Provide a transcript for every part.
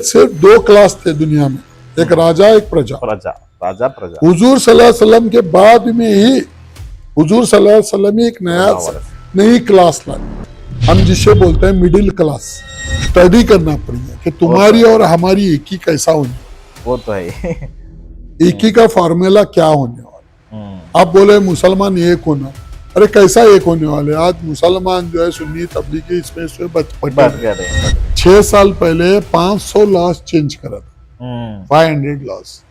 सिर्फ दो क्लास थे दुनिया में, एक राजा एक प्रजा। राजा प्रजा। हुजूर सल्लल्लाहु अलैहि वसल्लम के बाद में ही हुजूर सल्लल्लाहु अलैहि वसल्लम ही एक नई क्लास लाए। हम जिसे बोलते हैं मिडिल क्लास। स्टडी करना पड़ेगा कि तुम्हारी और हमारी एक ही कैसा होने, वो तो है। एक ही का फॉर्मूला क्या होने वाला। आप बोले मुसलमान एक होना, अरे कैसा एक होने वाले। आज मुसलमान जो है सुन्नी तबलीगी इसमें से बच गए। 6 साल पहले 500 लॉस चेंज करा था, 500 लॉस।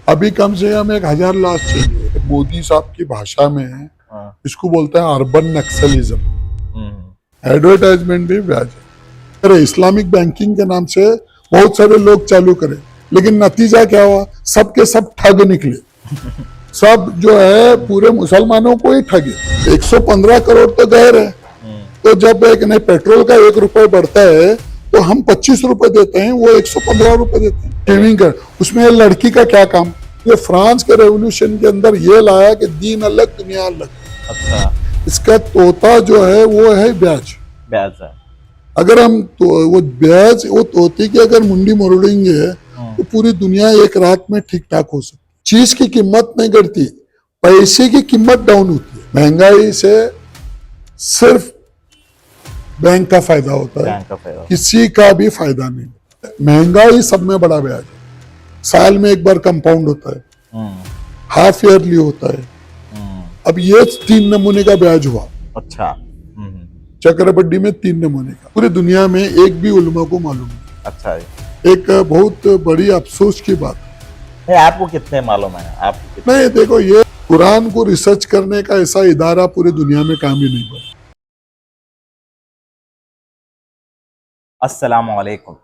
अभी कम से कम 1000 लॉस चेंज हुए। मोदी साहब की भाषा में इसको बोलते हैं अर्बन नक्सलिज्म। एडवर्टाइजमेंट भी ब्याज है। अरे इस्लामिक बैंकिंग के नाम से बहुत सारे लोग चालू करे, लेकिन नतीजा क्या हुआ, सबके सब ठग निकले। सब जो है पूरे मुसलमानों को ही ठगे। 115 करोड़ तो गए रहे। तो जब एक नहीं पेट्रोल का 1 रुपए बढ़ता है तो हम 25 रुपए देते हैं, वो 115 रुपए देते हैं सेविंग कर। उसमें लड़की का क्या काम। ये फ्रांस के रेवोल्यूशन के अंदर ये लाया कि दीन अलग दुनिया अलग। अच्छा। इसका तोता जो है वो है ब्याज। है। अगर हम तो वो ब्याज, वो तोते की अगर मुंडी मोड़ेंगे तो पूरी दुनिया एक रात में ठीक ठाक हो सकती। चीज की कीमत नहीं घटती, पैसे की कीमत डाउन होती है। महंगाई से सिर्फ बैंक का फायदा होता है, किसी का भी फायदा नहीं। महंगाई सब में बड़ा ब्याज है। साल में एक बार कंपाउंड होता है, हाफ ईयरली होता है। अब ये 3 नमूने का ब्याज हुआ। अच्छा। चक्रवृद्धि में 3 नमूने का, पूरी दुनिया में एक भी उलमा को मालूम नहीं। अच्छा। एक बहुत बड़ी अफसोस की बात। आपको कितने मालूम है? आप नहीं, देखो ये कुरान को रिसर्च करने का ऐसा इदारा पूरी दुनिया में काम ही नहीं बना। अस्सलाम वालेकुम।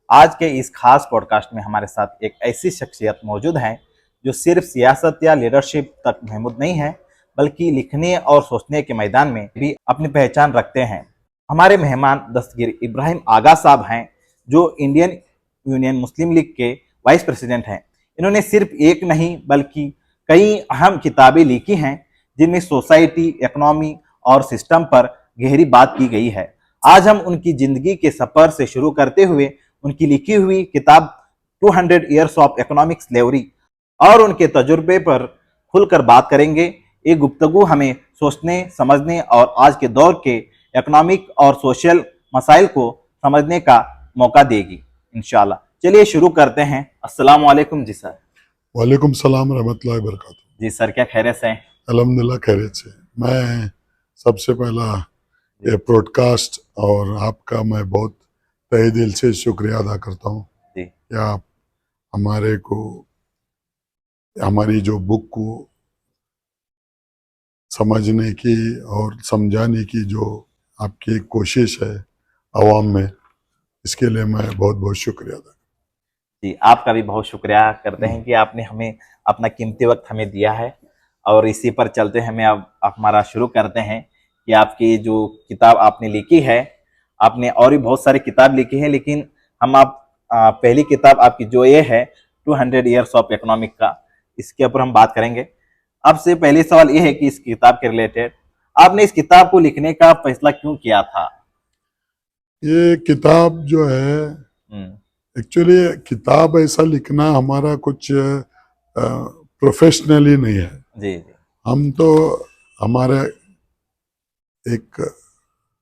आज के इस खास पॉडकास्ट में हमारे साथ एक ऐसी शख्सियत मौजूद है जो सिर्फ सियासत या लीडरशिप तक महमूद नहीं है, बल्कि लिखने और सोचने के मैदान में भी अपनी पहचान रखते हैं। हमारे मेहमान दस्तगीर इब्राहिम आगा साहब हैं, जो इंडियन यूनियन मुस्लिम लीग के वाइस प्रेसिडेंट हैं। इन्होंने सिर्फ एक नहीं बल्कि कई अहम किताबें लिखी हैं, जिनमें सोसाइटी, इकोनॉमी और सिस्टम पर गहरी बात की गई है। आज हम उनकी जिंदगी के सफर से शुरू करते हुए उनकी लिखी हुई किताब 200 ईयर्स ऑफ इकोनॉमिक स्लेवरी और उनके तजुर्बे पर खुलकर बात करेंगे। ये गुफ्तगू हमें सोचने, समझने और आज के दौर के इकोनॉमिक और सोशल मसाइल को समझने का मौका देगी इंशाल्लाह। चलिए शुरू करते हैं। अस्सलाम वालेकुम जी सर। वालेकुम सलाम रहमतुल्लाहि बरकातहू। जी सर, क्या खैरियत से हैं? अल्हम्दुलिल्लाह खैरियत से। मैं सबसे पहला ये ब्रॉडकास्ट और आपका मैं बहुत तहे दिल से शुक्रिया अदा करता हूँ कि आप हमारी जो बुक को समझने की और समझाने की जो आपकी कोशिश है आवाम में, इसके लिए मैं बहुत बहुत शुक्रिया अदा। जी, आपका भी बहुत शुक्रिया करते हैं कि आपने हमें अपना कीमती वक्त हमें दिया है। और इसी पर चलते हमें अब हमारा शुरू करते हैं कि आपकी जो किताब आपने लिखी है, आपने और भी बहुत सारी किताब लिखी है, लेकिन हम पहली किताब आपकी जो ये है 200 ईयर्स ऑफ इकोनॉमिक का, इसके ऊपर हम बात करेंगे। आपसे पहले सवाल ये है कि इस किताब के रिलेटेड आपने इस किताब को लिखने का फैसला क्यों किया था? ये किताब जो है, एक्चुअली किताब ऐसा लिखना हमारा कुछ प्रोफेशनली नहीं है। जी। हम तो हमारे एक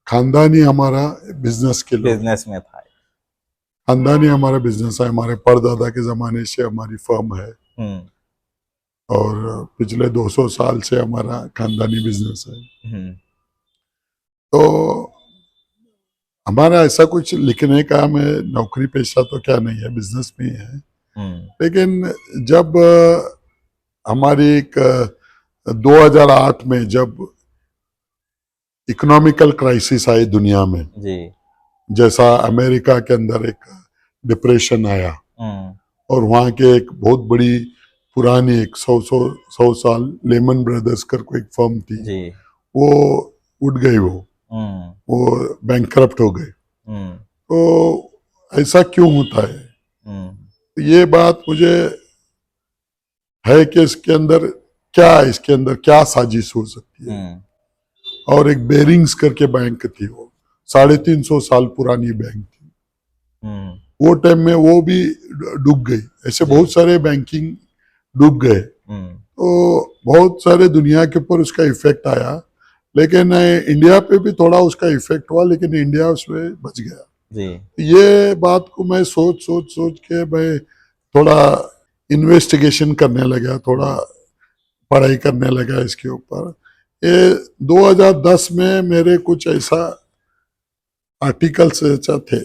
खानदानी हमारा बिजनेस के लोग, बिजनेस में था। खानदानी हमारा बिजनेस है। हमारे परदादा के जमाने से हमारी फर्म है और पिछले 200 साल से हमारा खानदानी बिजनेस है। तो हमारा ऐसा कुछ लिखने का में नौकरी पेशा तो क्या नहीं है, बिजनेस में ही है। लेकिन जब हमारी एक 2008 में जब इकोनॉमिकल क्राइसिस आई दुनिया में, जी, जैसा अमेरिका के अंदर एक डिप्रेशन आया और वहाँ के एक बहुत बड़ी पुरानी एक 100 साल लेमन ब्रदर्स कर कोई एक फर्म थी जी, वो उठ गई, वो बैंकरप्ट हो गए। तो ऐसा क्यों होता है? तो ये बात मुझे है कि इसके अंदर क्या साजिश हो सकती है। और एक बेरिंग्स करके बैंक थी, वो 350 साल पुरानी बैंक थी। वो टाइम में वो भी डूब गई, ऐसे बहुत सारे बैंकिंग डूब गए। तो बहुत सारे दुनिया के ऊपर उसका इफेक्ट आया, लेकिन इंडिया पे भी थोड़ा उसका इफेक्ट हुआ, लेकिन इंडिया उसमें बच गया। जी। ये बात को मैं सोच के मैं थोड़ा इन्वेस्टिगेशन करने लगा, थोड़ा पढ़ाई करने लगा इसके ऊपर। ये 2010 में मेरे कुछ ऐसा आर्टिकल्स ऐसा थे,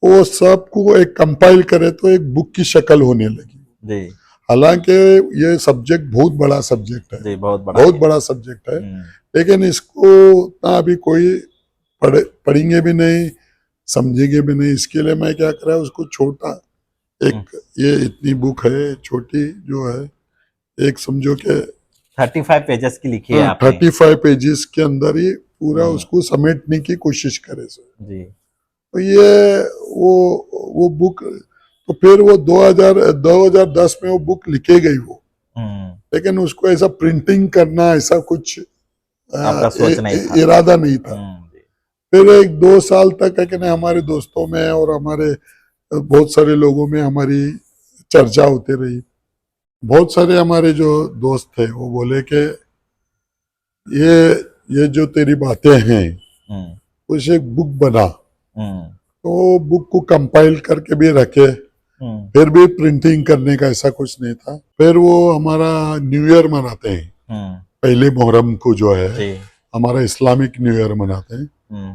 वो सबको एक कंपाइल करे तो एक बुक की शक्ल होने लगी। जी। हालांकि ये सब्जेक्ट बहुत बड़ा सब्जेक्ट है, जी, बहुत बड़ा सब्जेक्ट है, लेकिन इसको ना अभी कोई पढ़ेंगे भी नहीं, समझेंगे भी नहीं। इसके लिए मैं क्या कर रहा हूँ, उसको छोटा एक ये इतनी बुक है छोटी जो है, एक समझो के 35 पेजेस की लिखी है आपने। 35 पेजेस के अंदर ही पूरा उसको समेटने की कोशिश करे सर। जी। तो ये वो बुक, तो फिर वो 2010 में वो बुक लिखे गई वो, लेकिन उसको ऐसा प्रिंटिंग करना ऐसा कुछ आपका सोच नहीं था। इरादा नहीं था। फिर 1-2 साल तक है कि नहीं, हमारे दोस्तों में और हमारे बहुत सारे लोगों में हमारी चर्चा होती रही। बहुत सारे हमारे जो दोस्त थे वो बोले कि ये जो तेरी बातें हैं उसे एक बुक बना। तो बुक को कंपाइल करके भी रखे, फिर भी प्रिंटिंग करने का ऐसा कुछ नहीं था। फिर वो हमारा न्यू ईयर मनाते हैं, पहले मुहर्रम को जो है हमारा इस्लामिक न्यू ईयर मनाते हैं।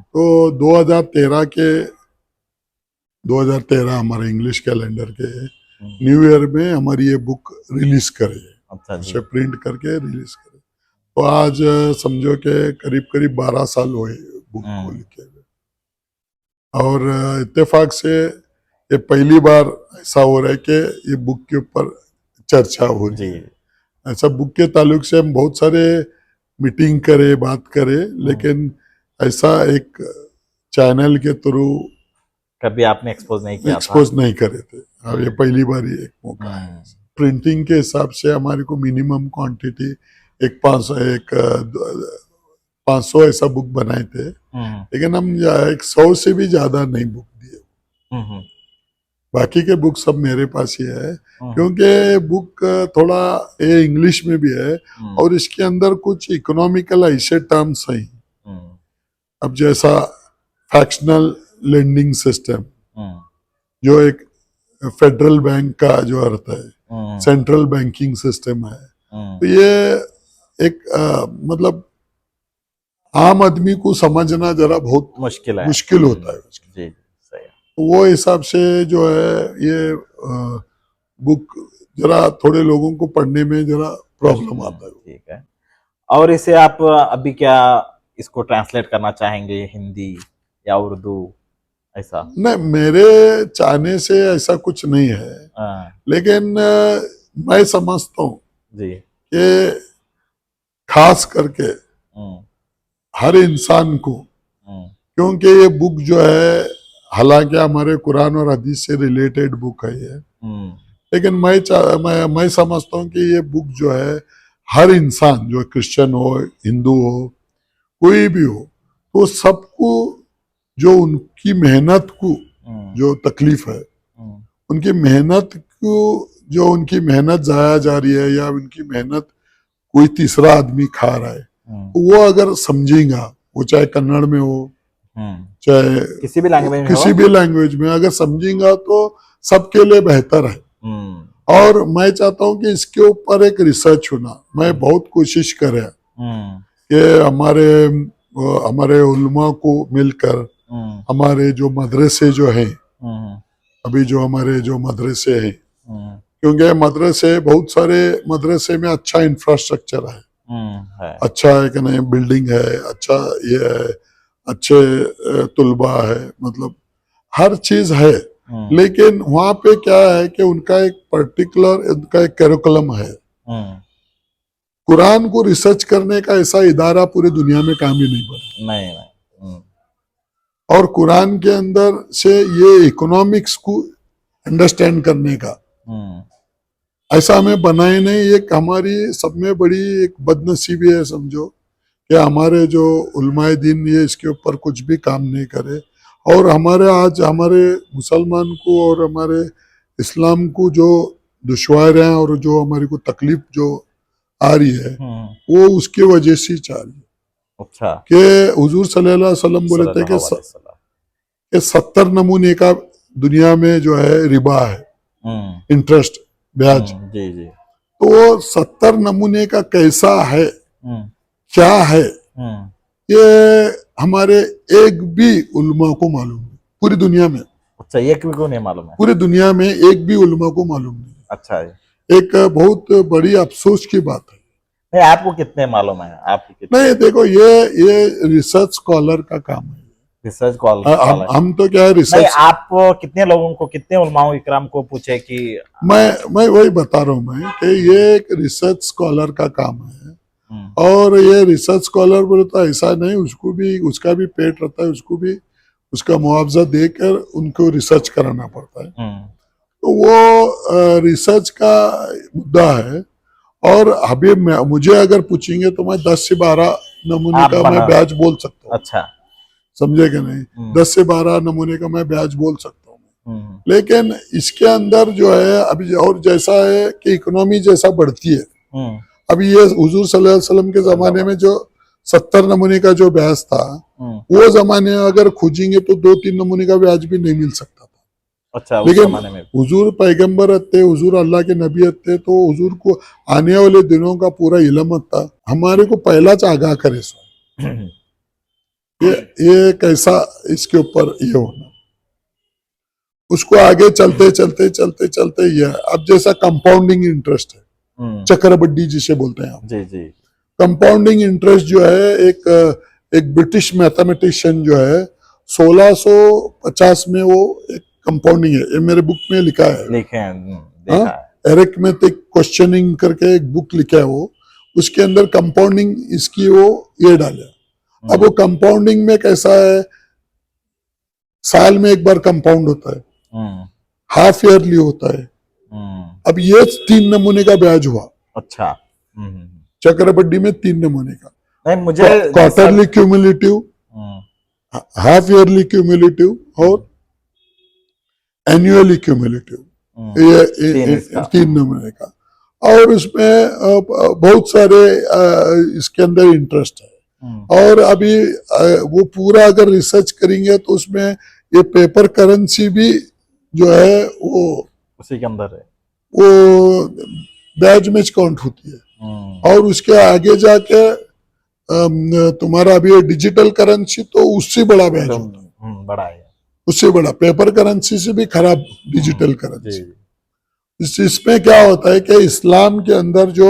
तो 2013 हमारे इंग्लिश कैलेंडर के न्यू ईयर में हमारी ये बुक रिलीज करे, उसे प्रिंट करके रिलीज करे। तो आज समझो कि करीब करीब 12 साल हुए बुक को लिखे हुए, और इत्तेफाक से ये पहली बार ऐसा हो रहा है कि ये बुक के ऊपर चर्चा हो रही है। ऐसा बुक के ताल्लुक से हम बहुत सारे मीटिंग करे, बात करे, लेकिन ऐसा एक चैनल के थ्रू कभी आपने एक्सपोज नहीं करे थे। अब ये पहली बार ही एक मौका है। प्रिंटिंग के हिसाब से हमारे को मिनिमम क्वांटिटी एक 500 ऐसा बुक बनाए थे, लेकिन हम 100 से भी ज्यादा नहीं बुक दिए। बाकी के बुक सब मेरे पास ही है, क्योंकि बुक थोड़ा ये इंग्लिश में भी है और इसके अंदर कुछ इकोनॉमिकल ऐसे टर्म्स हैं। अब जैसा फ्रैक्शनल लेंडिंग सिस्टम, जो एक फेडरल बैंक का जो अर्थ है, सेंट्रल बैंकिंग सिस्टम है, तो ये एक मतलब आम आदमी को समझना जरा बहुत मुश्किल होता है। जी, सही। तो वो हिसाब से जो है ये बुक जरा थोड़े लोगों को पढ़ने में जरा प्रॉब्लम आता है। ठीक है। और इसे आप अभी क्या इसको ट्रांसलेट करना चाहेंगे, हिंदी या उर्दू ऐसा? नहीं, मेरे चाहने से ऐसा कुछ नहीं है, लेकिन मैं समझता हूँ कि खास करके हर इंसान को, क्योंकि ये बुक जो है हालांकि हमारे कुरान और हदीस से रिलेटेड बुक है ये, लेकिन मैं समझता हूँ कि ये बुक जो है हर इंसान, जो क्रिश्चियन हो, हिंदू हो, कोई भी हो, तो सबको जो उनकी मेहनत को जो तकलीफ है, उनकी मेहनत को, जो उनकी मेहनत जाया जा रही है या उनकी मेहनत कोई तीसरा आदमी खा रहा है, तो वो अगर समझेगा, वो चाहे कन्नड़ में हो, चाहे किसी भी लैंग्वेज में अगर समझेगा, तो सबके लिए बेहतर है। और मैं चाहता हूँ कि इसके ऊपर एक रिसर्च होना। मैं बहुत कोशिश करे कि हमारे उलमा को मिलकर हमारे जो मदरसे जो हैं, अभी जो हमारे जो मदरसे हैं, क्योंकि मदरसे बहुत सारे मदरसे में अच्छा इंफ्रास्ट्रक्चर है, अच्छा है कि नहीं, बिल्डिंग है, अच्छा ये है, अच्छे तुलबा है, मतलब हर चीज है, लेकिन वहां पे क्या है कि उनका एक पर्टिकुलर उनका एक कैरिकुलम है। कुरान को रिसर्च करने का ऐसा इदारा पूरी दुनिया में काम ही नहीं बना। नहीं। और कुरान के अंदर से ये इकोनॉमिक्स को अंडरस्टैंड करने का ऐसा हमें बनाए नहीं। एक हमारी सब में बड़ी एक बदनसीबी है, समझो कि हमारे जो उलमाए दीन ये इसके ऊपर कुछ भी काम नहीं करे, और हमारे आज हमारे मुसलमान को और हमारे इस्लाम को जो दुश्वारियां और जो हमारी को तकलीफ जो आ रही है वो उसकी वजह से ही आ रही है। अच्छा। कि हुजूर सल्लल्लाहु अलैहि वसल्लम बोले थे कि 70 नमूने का दुनिया में जो है रिबा है, इंटरेस्ट, ब्याज। जी जी। तो 70 नमूने का कैसा है, क्या है, ये हमारे एक भी उलमा को मालूम नहीं पूरी दुनिया में। अच्छा, एक भी को नहीं मालूम है? पूरी दुनिया में एक भी उलमा को मालूम नहीं। अच्छा, एक बहुत बड़ी अफसोस की बात है। नहीं, आपको कितने मालूम है? आपको कितने? नहीं देखो, ये रिसर्च स्कॉलर का काम है। रिसर्च स्कॉलर हम तो क्या है रिसर्च। नहीं, आप कितने लोगों को, कितने उलमाओं इकराम को पूछे कि मैं वही बता रहा हूँ मैं कि ये एक रिसर्च स्कॉलर का काम है। और ये रिसर्च स्कॉलर बोले तो ऐसा नहीं, उसको भी उसका भी पेट रहता है, उसको भी उसका मुआवजा देकर उनको रिसर्च कराना पड़ता है। तो वो रिसर्च का मुद्दा है। और अभी मुझे अगर पूछेंगे तो मैं 10 से 12 नमूने का मैं ब्याज बोल सकता हूँ। अच्छा, समझे कि नहीं? 10 से 12 नमूने का मैं ब्याज बोल सकता हूँ। लेकिन इसके अंदर जो है अभी और जैसा है कि इकोनॉमी जैसा बढ़ती है, अभी ये हुजूर सल्लल्लाहु अलैहि वसल्लम के जमाने में जो 70 नमूने का जो ब्याज था, वो जमाने में अगर खोजेंगे तो 2-3 नमूने का ब्याज भी नहीं मिल सकता था। अच्छा, लेकिन हुजूर पैगंबर थे, हुजूर अल्लाह के नबी थे, तो हुजूर को आने वाले दिनों का पूरा इल्म था। हमारे को पहला आगाह करे सो ये कैसा इसके ऊपर ये होना, उसको आगे चलते चलते चलते चलते ये अब जैसा कंपाउंडिंग इंटरेस्ट है, चक्रवृद्धि जिसे बोलते हैं आप। जी जी। कंपाउंडिंग इंटरेस्ट जो है एक ब्रिटिश मैथमेटिशियन जो है 1650 में वो एक कंपाउंडिंग है, ये मेरे बुक में लिखा है, लिखे हैं, एरिथमेटिक क्वेश्चनिंग करके एक बुक लिखा है वो, उसके अंदर कंपाउंडिंग इसकी वो ये डाले। अब वो कंपाउंडिंग में कैसा है, साल में एक बार कंपाउंड होता है, हाफ ईयरली होता है। अब ये 3 नमूने का ब्याज हुआ। अच्छा। चक्रवृद्धि में 3 नमूने का। नहीं, मुझे quarterly cumulative, half yearly cumulative और एनुअली क्यूमुलेटिव, ये 3 नमूने का। और उसमें बहुत सारे इसके अंदर इंटरेस्ट है। और अभी वो पूरा अगर रिसर्च करेंगे तो उसमें ये पेपर करेंसी भी जो है वो उसी के अंदर है, वो ब्याज में काउंट होती है। और उसके आगे जाके तुम्हारा अभी डिजिटल करेंसी तो उससे बड़ा ब्याज होता है, बड़ा है, उससे बड़ा पेपर करेंसी से भी खराब डिजिटल करेंसी। इसमें क्या होता है कि इस्लाम के अंदर जो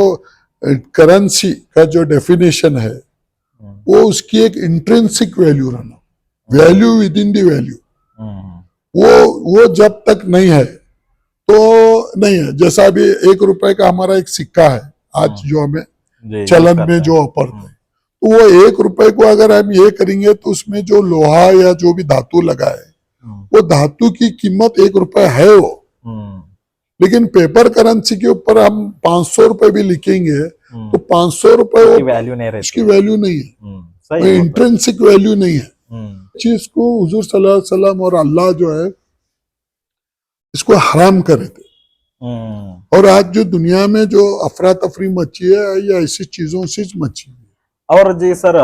करेंसी का जो डेफिनेशन है वो उसकी एक इंट्रिंसिक वैल्यू रहना, value with in the value, वो जब तक नहीं है तो नहीं है। जैसा अभी 1 रुपए का हमारा एक सिक्का है आज जो हमें चलन में जो वापरते हैं, तो वो 1 रुपए को अगर हम ये करेंगे तो उसमें जो लोहा या जो भी धातु लगा है वो धातु की कीमत 1 रुपए है वो। लेकिन पेपर करेंसी के ऊपर हम 500 रुपए भी लिखेंगे तो 500 रुपए वैल्यू नहीं रहती, उसकी वैल्यू नहीं है, इंट्रिंसिक वैल्यू नहीं है। चीज को हुजूर सल्लल्लाहु अलैहि वसल्लम और अल्लाह जो है इसको हराम करे थे। और आज जो दुनिया में जो अफरा तफरी मची है ये ऐसी चीजों से मची है। और जी सर,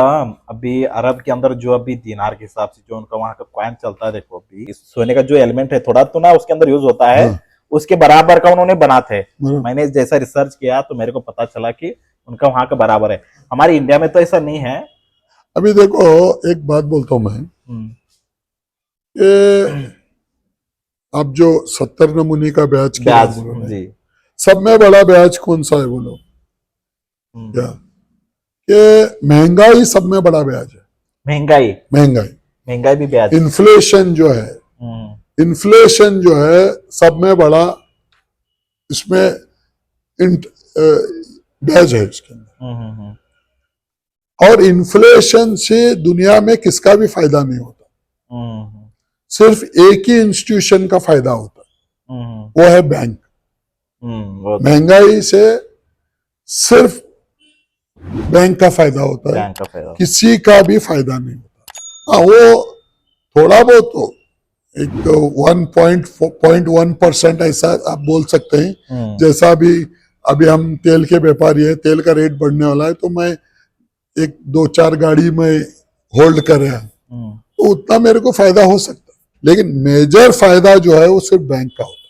अभी अरब के अंदर जो अभी दिनार के हिसाब से जो उनका वहां का कॉइन चलता है, देखो अभी सोने का जो एलिमेंट है थोड़ा तो ना उसके अंदर यूज होता है, उसके बराबर का उन्होंने बना थे। मैंने जैसा रिसर्च किया तो मेरे को पता चला कि उनका वहां का बराबर है। हमारे इंडिया में तो ऐसा नहीं है। अभी देखो एक बात बोलता हूं मैं, अब जो 70 नमूने का ब्याज जी, सब में बड़ा ब्याज कौन सा है बोलो? क्या कि महंगाई सब में बड़ा ब्याज है। महंगाई भी ब्याज, इन्फ्लेशन जो है, इन्फ्लेशन जो है सब में बड़ा इसमें ब्याज है इसके अंदर। और इन्फ्लेशन से दुनिया में किसका भी फायदा नहीं होता, सिर्फ एक ही इंस्टीट्यूशन का फायदा होता है, वो है बैंक। महंगाई से सिर्फ बैंक का फायदा होता है, किसी का भी फायदा नहीं होता। हाँ, वो थोड़ा बहुत तो एक 1.1% ऐसा आप बोल सकते हैं। जैसा अभी हम तेल के व्यापारी है, तेल का रेट बढ़ने वाला है, तो मैं एक 2-4 गाड़ी में होल्ड कर रहा हूं, तो उतना मेरे को फायदा हो सकता है। लेकिन मेजर फायदा जो है वो सिर्फ बैंक का होता है,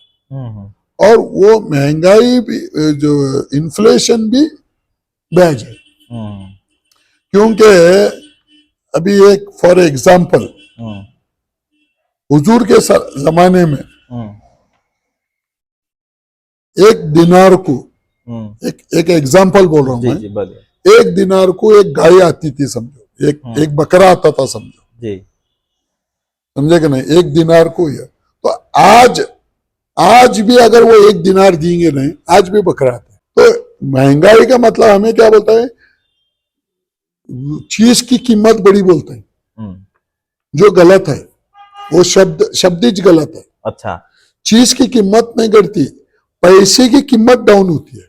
और वो महंगाई भी, जो इन्फ्लेशन भी ब्याज है। क्योंकि अभी एक फॉर एग्जाम्पल हुजूर के जमाने में एक दिनार को, एक एग्जाम्पल बोल रहा हूं मैं, एक दिनार को एक गाय आती थी समझो, एक बकरा आता था समझो, समझे कि नहीं, एक दिनार को ही। तो आज भी अगर वो एक दिनार देंगे नहीं, आज भी बकरा आता है। तो महंगाई का मतलब हमें क्या बोलता है, चीज की कीमत बड़ी बोलते हैं, जो गलत है, वो शब्दिज गलत है। अच्छा, चीज की कीमत नहीं घटती, पैसे की कीमत डाउन होती है।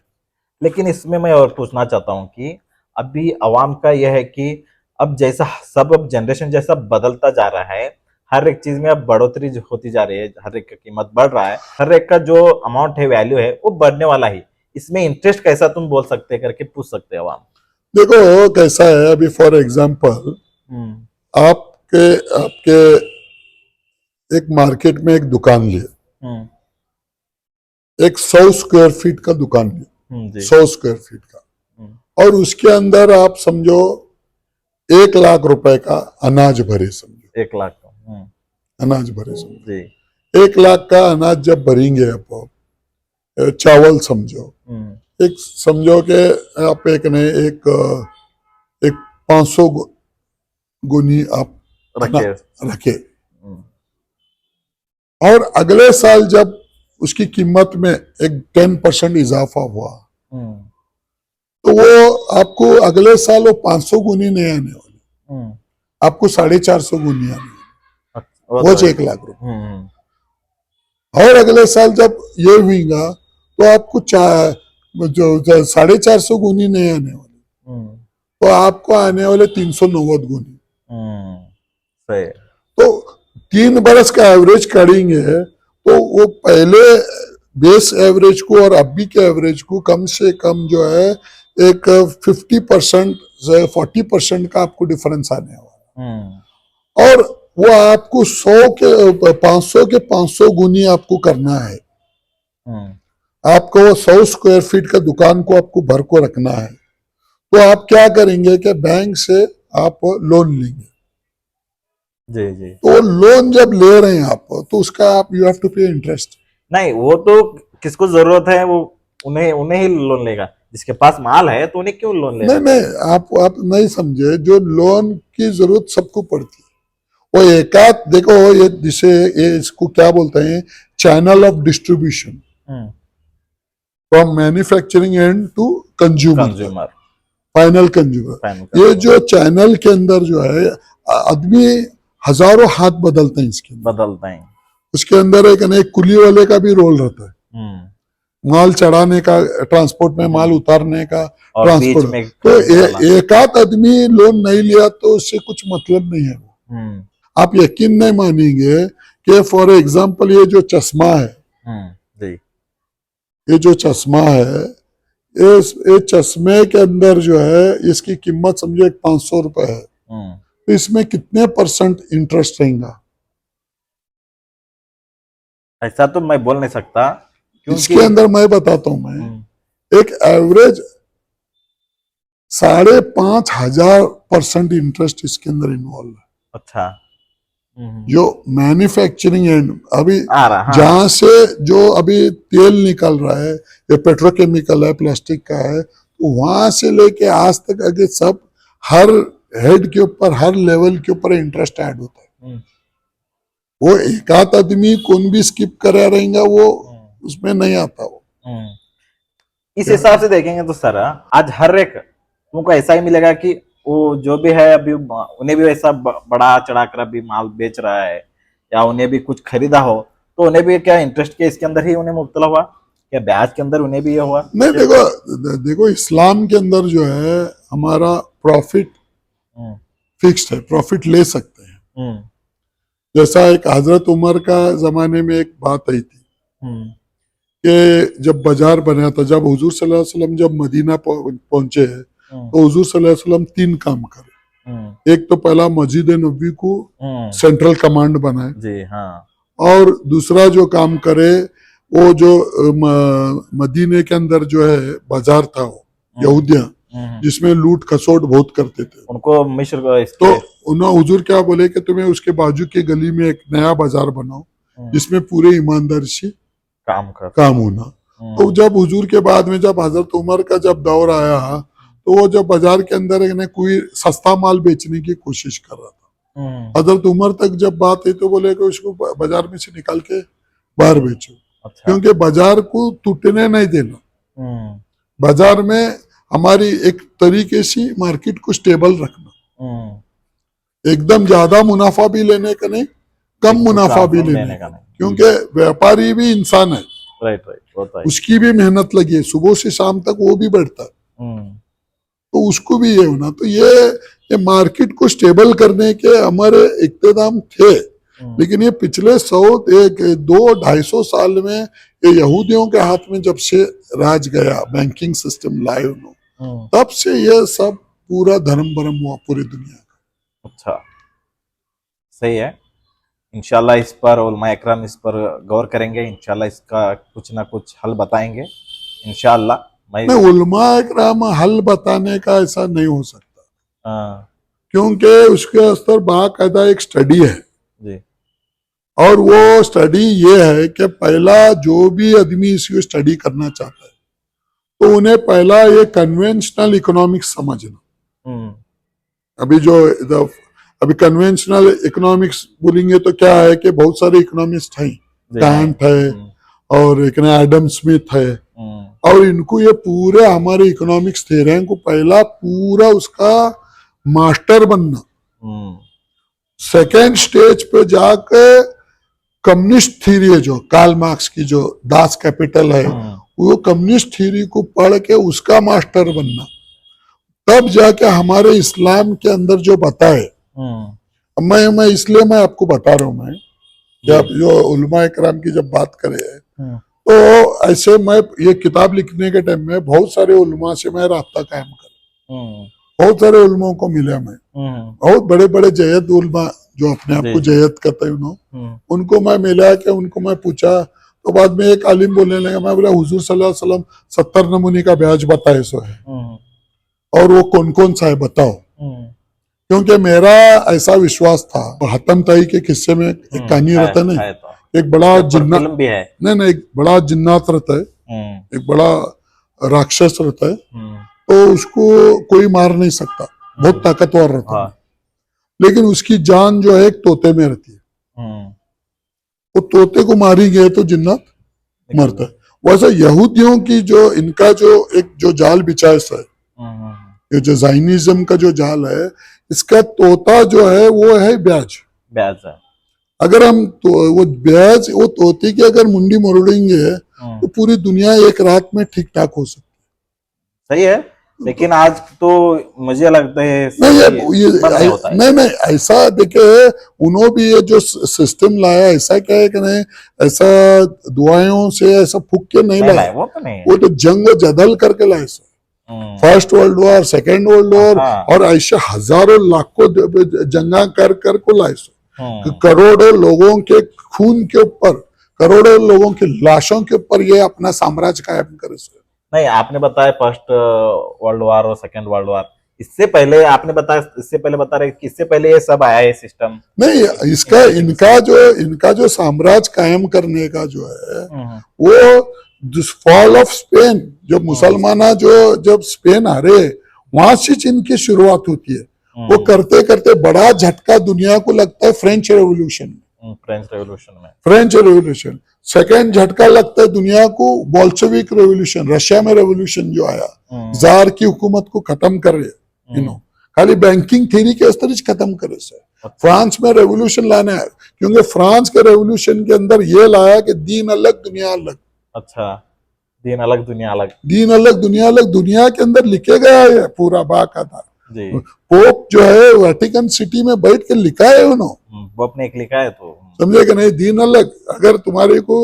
लेकिन इसमें मैं और पूछना चाहता हूं कि अभी अवाम का यह है कि अब जैसा सब, अब जनरेशन जैसा बदलता जा रहा है, हर एक चीज में अब बढ़ोतरी जो होती जा रही है, हर एक का कीमत बढ़ रहा है, हर एक का जो अमाउंट है, वैल्यू है, वो बढ़ने वाला ही। इसमें इंटरेस्ट कैसा तुम बोल सकते हैं करके पूछ सकते हैं अवाम। देखो कैसा है, अभी फॉर एग्जाम्पल आपके आपके एक मार्केट में एक दुकान लिया, एक 100 स्क्वायर फीट का दुकान लिया, 100 स्क्वायर फीट का, और उसके अंदर आप समझो 1 लाख रुपए का अनाज भरे समझो, 1 लाख का अनाज भरे समझो जी। 1 लाख का अनाज जब भरेंगे आप, चावल समझो, एक समझो कि आप एक 500 गुनी आप रखे, और अगले साल जब उसकी कीमत में एक 10% इजाफा हुआ, तो वो आपको अगले साल वो 500 गुनी नहीं आने वाली, आपको 450 गुनी आने वाली, वो 1 लाख रुपए। और अगले साल जब ये हुईगा तो आपको जो 450 गुनी नहीं आने वाली, तो आपको आने वाले 390 गुनी। सही। तो 3 बरस का एवरेज करेंगे तो वो पहले बेस एवरेज को और अभी के एवरेज को कम से कम जो है एक 50% से 40% का आपको डिफरेंस आने वाला, और वो आपको 500 के 500 गुनी आपको करना है। आपको वो 100 स्क्वायर फीट का दुकान को आपको भर को रखना है, तो आप क्या करेंगे कि बैंक से आप लोन लेंगे। जी जी। तो लोन जब ले रहे हैं आप, तो उसका आप यू हैव टू पे इंटरेस्ट। नहीं, वो तो किसको जरूरत है वो उन्हें उन्हें ही लोन लेगा, जिसके पास माल है तो उन्हें क्यों लोन लेगा? नहीं, आप नहीं समझे, जो लोन की जरूरत सबको पड़ती है, वो एकाध देखो, ये जिसे इसको क्या बोलते हैं, channel of distribution from manufacturing end to consumer, final consumer. ये जो चैनल के अंदर जो है, आदमी हजारों हाथ बदलते हैं, इसके बदलते हैं। उसके अंदर एक कुली वाले का भी रोल रहता है, माल चढ़ाने का, ट्रांसपोर्ट में माल उतारने का, ट्रांसपोर्ट। तो एक आध आदमी लोन नहीं लिया तो उससे कुछ मतलब नहीं है वो। आप यकीन नहीं मानेंगे कि फॉर एग्जाम्पल ये जो चश्मा है, ये जो चश्मा है, ये चश्मे के अंदर जो है इसकी कीमत समझो 500 रुपए है, तो इसमें कितने % इंटरेस्ट रहेगा? ऐसा तो मैं बोल नहीं सकता, इसके अंदर मैं बताता हूं, मैं एक एवरेज 5,500% इंटरेस्ट इसके अंदर इन्वॉल्व है। अच्छा। जो मैन्युफैक्चरिंग एंड अभी जहां से जो अभी तेल निकल रहा है, ये पेट्रोकेमिकल है, प्लास्टिक का है, तो वहां से लेके आज तक आगे सब हर हेड के ऊपर, हर लेवल के ऊपर इंटरेस्ट ऐड होता है। वो एक आध आदमी कौन भी स्किप करा रहेगा, वो उसमें नहीं आता वो। इस हिसाब से देखेंगे तो सर, आज हर एक तुमको ऐसा ही मिलेगा कि वो जो भी है अभी उन्हें भी वैसा बड़ा चढ़ाकर अभी माल बेच रहा है, या उन्हें भी कुछ खरीदा हो तो उन्हें भी क्या इंटरेस्ट के इसके अंदर ही उन्हें मुब्तला हुआ, क्या ब्याज के अंदर उन्हें भी ये हुआ? नहीं, देखो इस्लाम के अंदर जो है हमारा प्रॉफिट फिक्स्ड है, प्रॉफिट ले सकते हैं, जैसा एक हजरत उमर का जमाने में एक बात आई थी कि जब बाजार बना था, जब हुजूर सल्लल्लाहु अलैहि वसल्लम जब मदीना पहुंचे तो हुजूर सल्लल्लाहु अलैहि वसल्लम 3 काम करे। एक तो पहला मस्जिद नबी को सेंट्रल कमांड बनाए जी हाँ। और दूसरा जो काम करे वो जो मदीने के अंदर जो है बाजार था वो यहूदिया जिसमें लूट खसोट बहुत करते थे, उनको मिस्र को तो उन्होंने हुजूर क्या बोले कि तुम्हें उसके बाजू की गली में एक नया बाजार बनाओ जिसमें पूरे ईमानदारी से काम होना। तो जब हुजूर के बाद में जब हजरत उमर का जब दौर आया तो वो जब बाजार के अंदर कोई सस्ता माल बेचने की कोशिश कर रहा था, हजरत उमर तक जब बात आई तो बोले कि उसको बाजार में से निकाल के बाहर बेचो। अच्छा। क्योंकि बाजार को टूटने नहीं देना, बाजार में हमारी एक तरीके से मार्केट को स्टेबल रखना, एकदम ज्यादा मुनाफा भी लेने का नहीं, कम मुनाफा भी लेने का नहीं, क्योंकि व्यापारी भी इंसान है। राइट। उसकी भी मेहनत लगी है, सुबह से शाम तक वो भी बढ़ता है, तो उसको भी ये होना। तो ये मार्केट को स्टेबल करने के हमारे इक़्तिदाम थे, लेकिन ये पिछले 200-250 साल में ये यहूदियों के हाथ में जब से राज गया, बैंकिंग सिस्टम लाए उन्होंने, तब से ये सब पूरा धर्म भरम हुआ पूरी दुनिया का। अच्छा, सही है। इंशाल्लाह इस पर उलमा इकराम इस पर गौर करेंगे, इंशाल्लाह इसका कुछ ना कुछ हल बताएंगे इंशाल्लाह। नहीं, उलमा इकराम हल बताने का ऐसा नहीं हो सकता, क्योंकि उसके स्तर बाकायदा एक स्टडी है जी। और वो स्टडी ये है कि पहला जो भी आदमी इसको स्टडी करना चाहता है तो उन्हें पहला ये कन्वेंशनल इकोनॉमिक्स समझना। अभी कन्वेंशनल इकोनॉमिक्स बोलेंगे तो क्या है कि बहुत सारे इकोनॉमिस्ट हैं, कैंट है और एक एडम स्मिथ है, और इनको ये पूरे हमारे इकोनॉमिक्स थ्योरी को पहला पूरा उसका मास्टर बनना। सेकेंड स्टेज पे जाके कम्युनिस्ट थ्योरी है जो कार्ल मार्क्स की जो दास कैपिटल है, वो कम्युनिस्ट थ्योरी को पढ़ के उसका मास्टर बनना, तब जाके हमारे इस्लाम के अंदर जो बताए। मैं इसलिए मैं आपको बता रहा हूँ, मैं जब जो उलमा इकराम की जब बात करे तो ऐसे मैं ये किताब लिखने के टाइम में बहुत सारे उलमा से मैं राब्ता कायम कर, बहुत सारे उलमाओं को मिला मैं, बहुत बड़े बड़े जयद उलमा जो अपने आप को जयद कहते हैं उनको मैं मिला के उनको मैं पूछा, तो बाद में एक आलिम बोलने लगा, मैं बोला हुजूर सल्लल्लाहु अलैहि वसल्लम 70 नमूने का ब्याज बताए सो है, और वो कौन कौन सा है बताओ। क्योंकि मेरा ऐसा विश्वास था, हतम ताई के किस्से में एक कहानी रहता है ना, एक बड़ा जिन्नात भी है, नहीं एक बड़ा जिन्नात रहता है, एक बड़ा राक्षस रहता है, तो उसको कोई मार नहीं सकता, बहुत ताकतवर रहता है, लेकिन उसकी जान जो है एक तोते में रहती है, वो तोते को मारी गए तो जिन्नात मरता है। वैसे यहूदियों की जो इनका जो एक जो जाल बिछाए है, ये जो जाइनिज्म का जो जाल है, इसका तोता जो है वो है ब्याज है। अगर हम तो वो ब्याज वो तोते की अगर मुंडी मोड़ेंगे तो पूरी दुनिया एक रात में ठीक ठाक हो सकती है। सही है, लेकिन आज तो मुझे लगता है नहीं ऐसा देखे, उन्होंने भी ये जो सिस्टम लाया ऐसा क्या है कि नहीं, ऐसा दुआओं से ऐसा फूक के नहीं लाया, वो तो जंग जदल करके लाए, first world war, second world war, और ऐसे हजारों लाखों जंगा कर को लाए, करोड़ों लोगों के खून के ऊपर, करोड़ों लोगों की लाशों के ऊपर ये अपना साम्राज्य कायम करे। नहीं, आपने बताया फर्स्ट वर्ल्ड वॉर और सेकेंड वर्ल्ड वॉर, इससे पहले आपने बताया, इससे पहले बता रहे कि इससे पहले ये सब आया है सिस्टम। नहीं, इसका इनका जो साम्राज्य कायम करने का जो है वो फॉल ऑफ स्पेन, जब मुसलमान जब स्पेन हारे वहां से इनकी शुरुआत होती है। वो करते करते बड़ा झटका दुनिया को लगता है फ्रेंच रेवोल्यूशन में, फ्रेंच रेवोल्यूशन। सेकेंड झटका लगता है दुनिया को बोल्शेविक रेवोल्यूशन, रशिया में रेवोल्यूशन जो आया, जार की हुकूमत को खत्म कर रहे, खाली बैंकिंग थ्योरी के स्तर खत्म करे से। फ्रांस में रेवोल्यूशन लाना है, क्योंकि फ्रांस के रेवोल्यूशन के अंदर ये लाया कि दीन अलग दुनिया अलग। अच्छा, दीन अलग दुनिया अलग, दीन अलग दुनिया अलग, दुनिया के अंदर लिखे गया है पूरा बाकायदा। जी। पोप जो है वेटिकन सिटी में बैठ के लिखा है उन्होंने, वो अपने एक लिखा है तो समझे कि नहीं, दीन अलग। अगर तुम्हारे को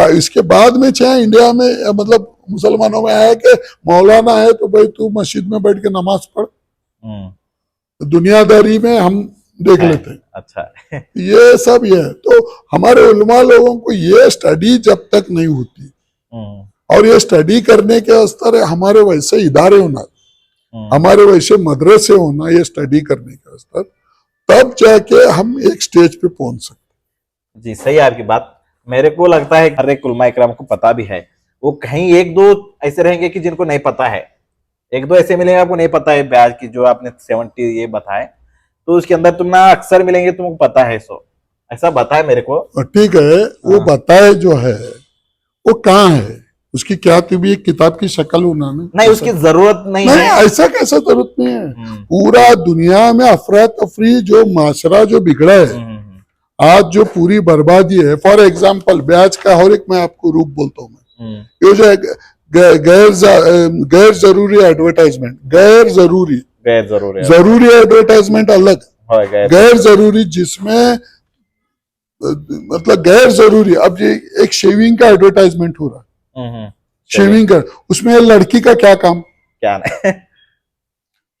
इसके बाद में चाहे इंडिया में मतलब मुसलमानों में आया कि मौलाना है तो भाई तू मस्जिद में बैठ के नमाज पढ़, दुनियादारी में हम देख लेते हैं। अच्छा ये सब ये है। तो हमारे उलमा लोगों को ये स्टडी जब तक नहीं होती और ये स्टडी करने के स्तर हमारे वैसे इदारे होना, हमारे वैसे मदरसे होना, ये स्टडी करने का स्तर, तब जाके हम एक स्टेज पे पहुंच सकते। जी सही है आपकी बात। मेरे को लगता है हर एक उलमा इकराम को पता भी है, वो कहीं एक दो ऐसे रहेंगे कि जिनको नहीं पता है, एक दो ऐसे मिलेंगे आपको नहीं पता है ब्याज की, जो आपने 70 ये बताए, तो उसके अंदर तुम ना अक्सर मिलेंगे तुमको पता है, सो ऐसा बताए मेरे को। ठीक है, वो बताए जो है वो कहाँ है, उसकी क्या भी एक किताब की शक्ल उन्होंने नहीं, उसकी जरूरत नहीं है। ऐसा कैसा जरूरत नहीं है। पूरा दुनिया में अफरा तफरी जो माशरा जो बिगड़ा है, आज जो पूरी बर्बादी है, फॉर एग्जाम्पल ब्याज का और एक मैं आपको रूप बोलता हूँ मैं, ये जो है गैर जरूरी एडवर्टाइजमेंट, जरूरी एडवर्टाइजमेंट अलग, गैर जरूरी जिसमें मतलब गैर जरूरी। अब ये एक शेविंग का एडवर्टाइजमेंट हो रहा है, शेविंग का, उसमें लड़की का क्या काम, क्या नहीं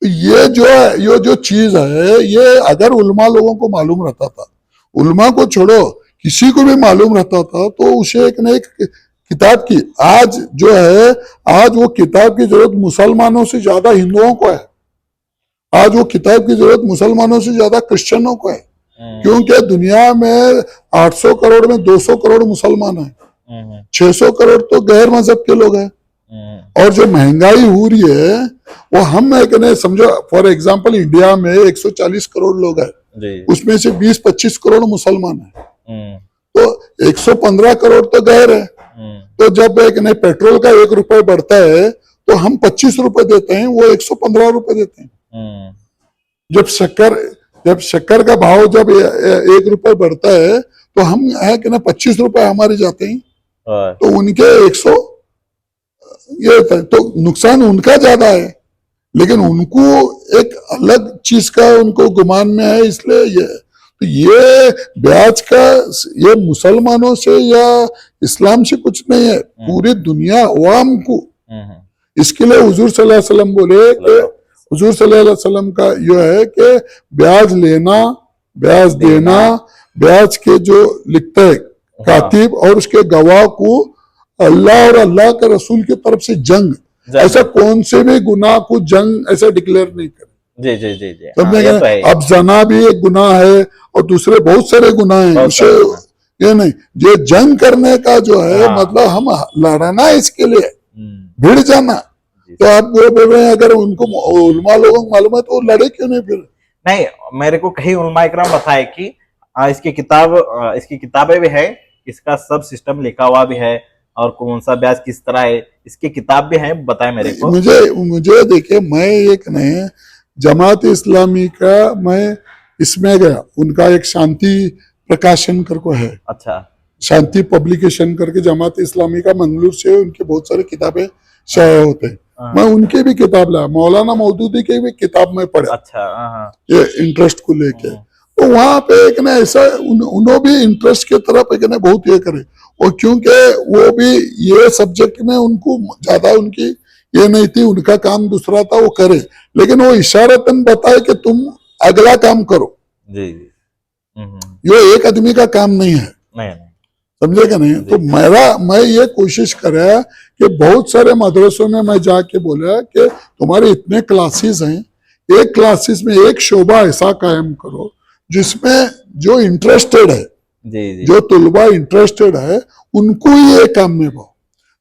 ये जो है, ये जो चीज है, ये अगर उलमा लोगों को मालूम रहता था, उलमा को छोड़ो किसी को भी मालूम रहता था, तो उसे एक न एक किताब की, आज जो है, आज वो किताब की जरूरत मुसलमानों से ज्यादा हिंदुओं को है, आज वो किताब की जरूरत मुसलमानों से ज्यादा क्रिश्चियनों को है, क्योंकि दुनिया में 800 करोड़ में 200 करोड़ मुसलमान हैं, 600 करोड़ तो गैर मजहब के लोग हैं। और जो महंगाई हो रही है वो हम कहने, समझो फॉर एग्जांपल इंडिया में 140 करोड़ लोग हैं, उसमें से 20-25 करोड़ मुसलमान हैं, तो 115 करोड़ तो गैर है। तो जब पेट्रोल का 1 रुपए बढ़ता है तो हम 25 रुपए देते हैं, वो 115 रुपए देते हैं। जब शक्कर का भाव जब 1 रुपए बढ़ता है तो हम है कि ना 25 रुपए हमारे जाते हैं, तो उनके 100, ये तो नुकसान उनका ज्यादा है, लेकिन उनको एक अलग चीज का उनको गुमान में है, इसलिए ये तो ये ब्याज का ये मुसलमानों से या इस्लाम से कुछ नहीं है, पूरी दुनिया अवाम को। इसके लिए हुजूर सल्लल्लाहु अलैहि वसल्लम बोले कि हुजूर सल्लल्लाहु अलैहि वसल्लम का यह है कि ब्याज लेना, ब्याज देना, ब्याज के जो लिखता है कातिब और उसके गवाह को अल्लाह और अल्लाह के रसूल की तरफ से जंग, ऐसा कौन से भी गुनाह को जंग ऐसा डिक्लेयर नहीं करे। जी जी जी जी, समझे? अब जना भी एक गुनाह है और दूसरे बहुत सारे गुनाह हैं, उसे ये नहीं, ये जंग करने का जो है मतलब हम लड़ना है इसके लिए, भिड़ जाना। तो आप वो बोल रहे हैं अगर उनको उलमा लोगों को मालूम है तो लड़े क्यों नहीं फिर? नहीं, मेरे को कहीं उलमा इकराम बताए कि इसकी किताबें भी है, इसका सब सिस्टम लिखा हुआ भी है, और कौन सा ब्याज किस तरह है, इसकी किताब भी है, बताए मेरे को। मुझे देखिए, मैं एक नहीं जमात इस्लामी का मैं इसमें गया, उनका एक शांति प्रकाशन करके है, अच्छा, शांति पब्लिकेशन करके जमात इस्लामी का मंगलूर से, उनकी बहुत सारी किताबें शाया होते हैं, मैं उनके भी किताब लाया, मौलाना मौदूदी की भी किताब में पढ़ा, अच्छा, ये इंटरेस्ट को लेके। तो वहां पे एक ना ऐसा उन्होंने भी इंटरेस्ट की तरफ एक ना बहुत ये करे, और क्योंकि वो भी ये सब्जेक्ट में उनको ज्यादा उनकी ये नहीं थी, उनका काम दूसरा था, वो करे, लेकिन वो इशारतन बताए कि तुम अगला काम करो। जी, ये एक आदमी का काम नहीं है, नहीं, समझे क्या नहीं? तो मैं ये कोशिश करा कि बहुत सारे मदरसों में मैं जाके बोला कि तुम्हारे इतने क्लासेस हैं, एक क्लासेस में एक शोबा ऐसा कायम करो जिसमें जो इंटरेस्टेड है, जो तुलबा इंटरेस्टेड है उनको ही ये काम में पाओ,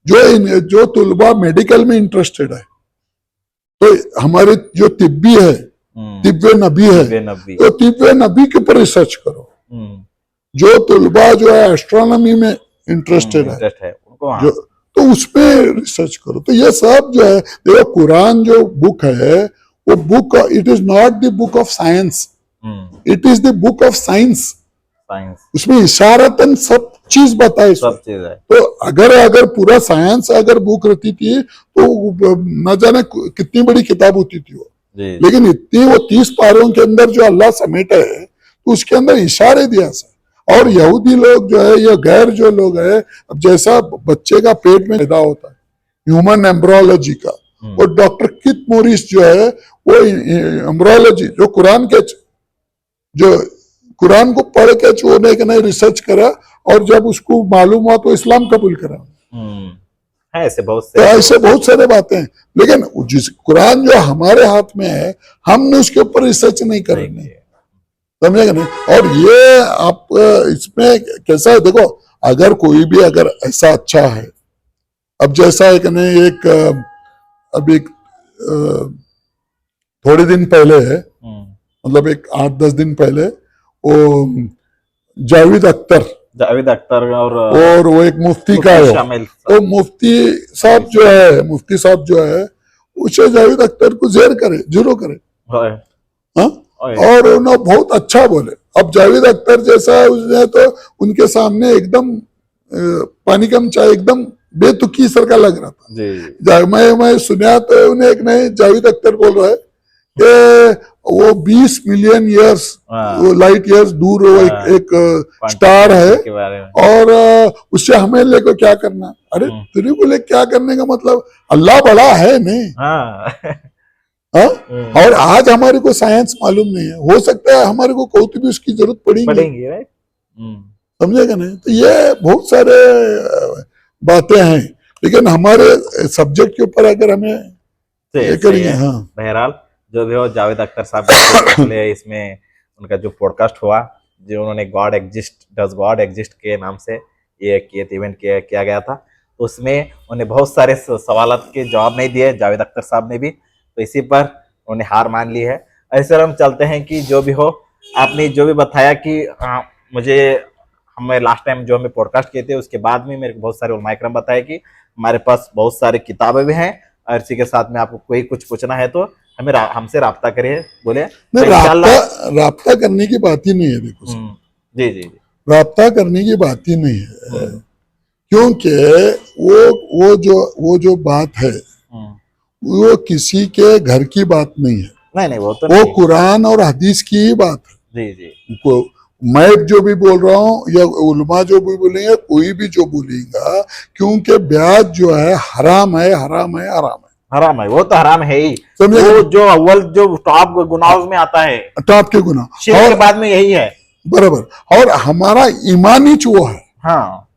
जो तुलबा मेडिकल में इंटरेस्टेड है, तो हमारे जो तिब्बी है, तिब्बे नबी है, तो तिब्बे नबी के ऊपर रिसर्च करो। जो तुलबा जो है एस्ट्रोनॉमी में इंटरेस्टेड है, जो तो उसमें रिसर्च करो। तो ये सब जो है, देखो कुरान जो बुक है वो book, it is not the book of science, it is the book of science. उसमें इशारतन सब चीज बताए, सब चीज है। तो अगर पूरा साइंस अगर बुक रहती थी तो न जाने कितनी बड़ी किताब होती थी वो। जी लेकिन इतनी वो 30 पारों के अंदर जो अल्लाह समेटा है तो उसके अंदर इशारे दिया सा। और यहूदी लोग जो है या गैर जो लोग है, अब जैसा बच्चे का पेट में पैदा होता है ह्यूमन एम्ब्रोलॉजी का, और डॉक्टर किथ मोरिस जो है वो एम्ब्रोलॉजी जो कुरान को पढ़ के चोने के नहीं रिसर्च करा, और जब उसको मालूम हुआ तो इस्लाम कबूल करा। है ऐसे बहुत तो से ऐसे बहुत सारे बातें हैं, लेकिन जिस कुरान जो हमारे हाथ में है हमने उसके ऊपर रिसर्च नहीं करनी, समझेगा नहीं। और ये आप इसमें कैसा है देखो, अगर कोई भी अगर ऐसा अच्छा है, अब जैसा एक नहीं एक अभी थोड़े दिन पहले है, मतलब एक 8-10 दिन पहले वो जावेद अख्तर और वो एक मुफ्ती का है, तो मुफ्ती साहब जो है उसे जावेद अख्तर को जीरो करे हाँ? और उन्होंने बहुत अच्छा बोले। अब जावेद अख्तर जैसा उसने तो उनके सामने एकदम पानी कम चाय एकदम बेतुकी सर का लग रहा था। मैं सुना तो उन्हें एक नहीं जावेद अख्तर बोल रहा है कि वो 20 मिलियन ईयर्स वो लाइट ईयर्स दूर वो एक स्टार है, और उससे हमें लेकर क्या करना। अरे तेरे को लेकर क्या करने का मतलब, अल्लाह बड़ा है नहीं। हाँ? और आज हमारे को साइंस मालूम नहीं है, हो सकता है हमारे को कौतुक भी उसकी जरूरत पड़ेगी, समझेगा नहीं। तो ये बहुत सारे बातें हैं, लेकिन हमारे सब्जेक्ट के ऊपर अगर हमें ये करेंगे। हाँ, बहरहाल जो भी हो, जावेद अख्तर साहब इसमें उनका जो पॉडकास्ट हुआ, जो उन्होंने डज गॉड एग्जिस्ट के नाम से ये इवेंट किया गया था, तो उसमें उन्हें बहुत सारे सवालों के जवाब नहीं दिए जावेद अख्तर साहब ने भी, तो इसी पर उन्होंने हार मान ली है। ऐसे हम चलते हैं कि जो भी हो, आपने जो भी बताया कि हमें लास्ट टाइम जो हमें पॉडकास्ट किए थे उसके बाद में मेरे को बहुत सारे उलमा इकराम बताया कि हमारे पास बहुत सारी किताबें भी हैं, और इसी के साथ में आपको कोई कुछ पूछना है तो हमें हमसे राब्ता करिए, बोले। राब्ता करने की बात ही नहीं है, देखो जी जी, राब्ता करने की बात ही नहीं है, क्योंकि वो जो बात है वो किसी के घर की बात नहीं है। नहीं वो तो वो कुरान और हदीस की ही बात है। जी जी, मैं जो भी बोल रहा हूँ या उलमा जो भी बोलेंगे, कोई भी जो बोलेगा, क्योंकि ब्याज जो है हराम है, वो तो हराम है ही। वो जो अव्वल जो टॉप गुनाहों में आता है, टॉप के गुनाह, शिर्क के बाद में यही है बराबर। और हमारा ईमानी वो है। हाँ,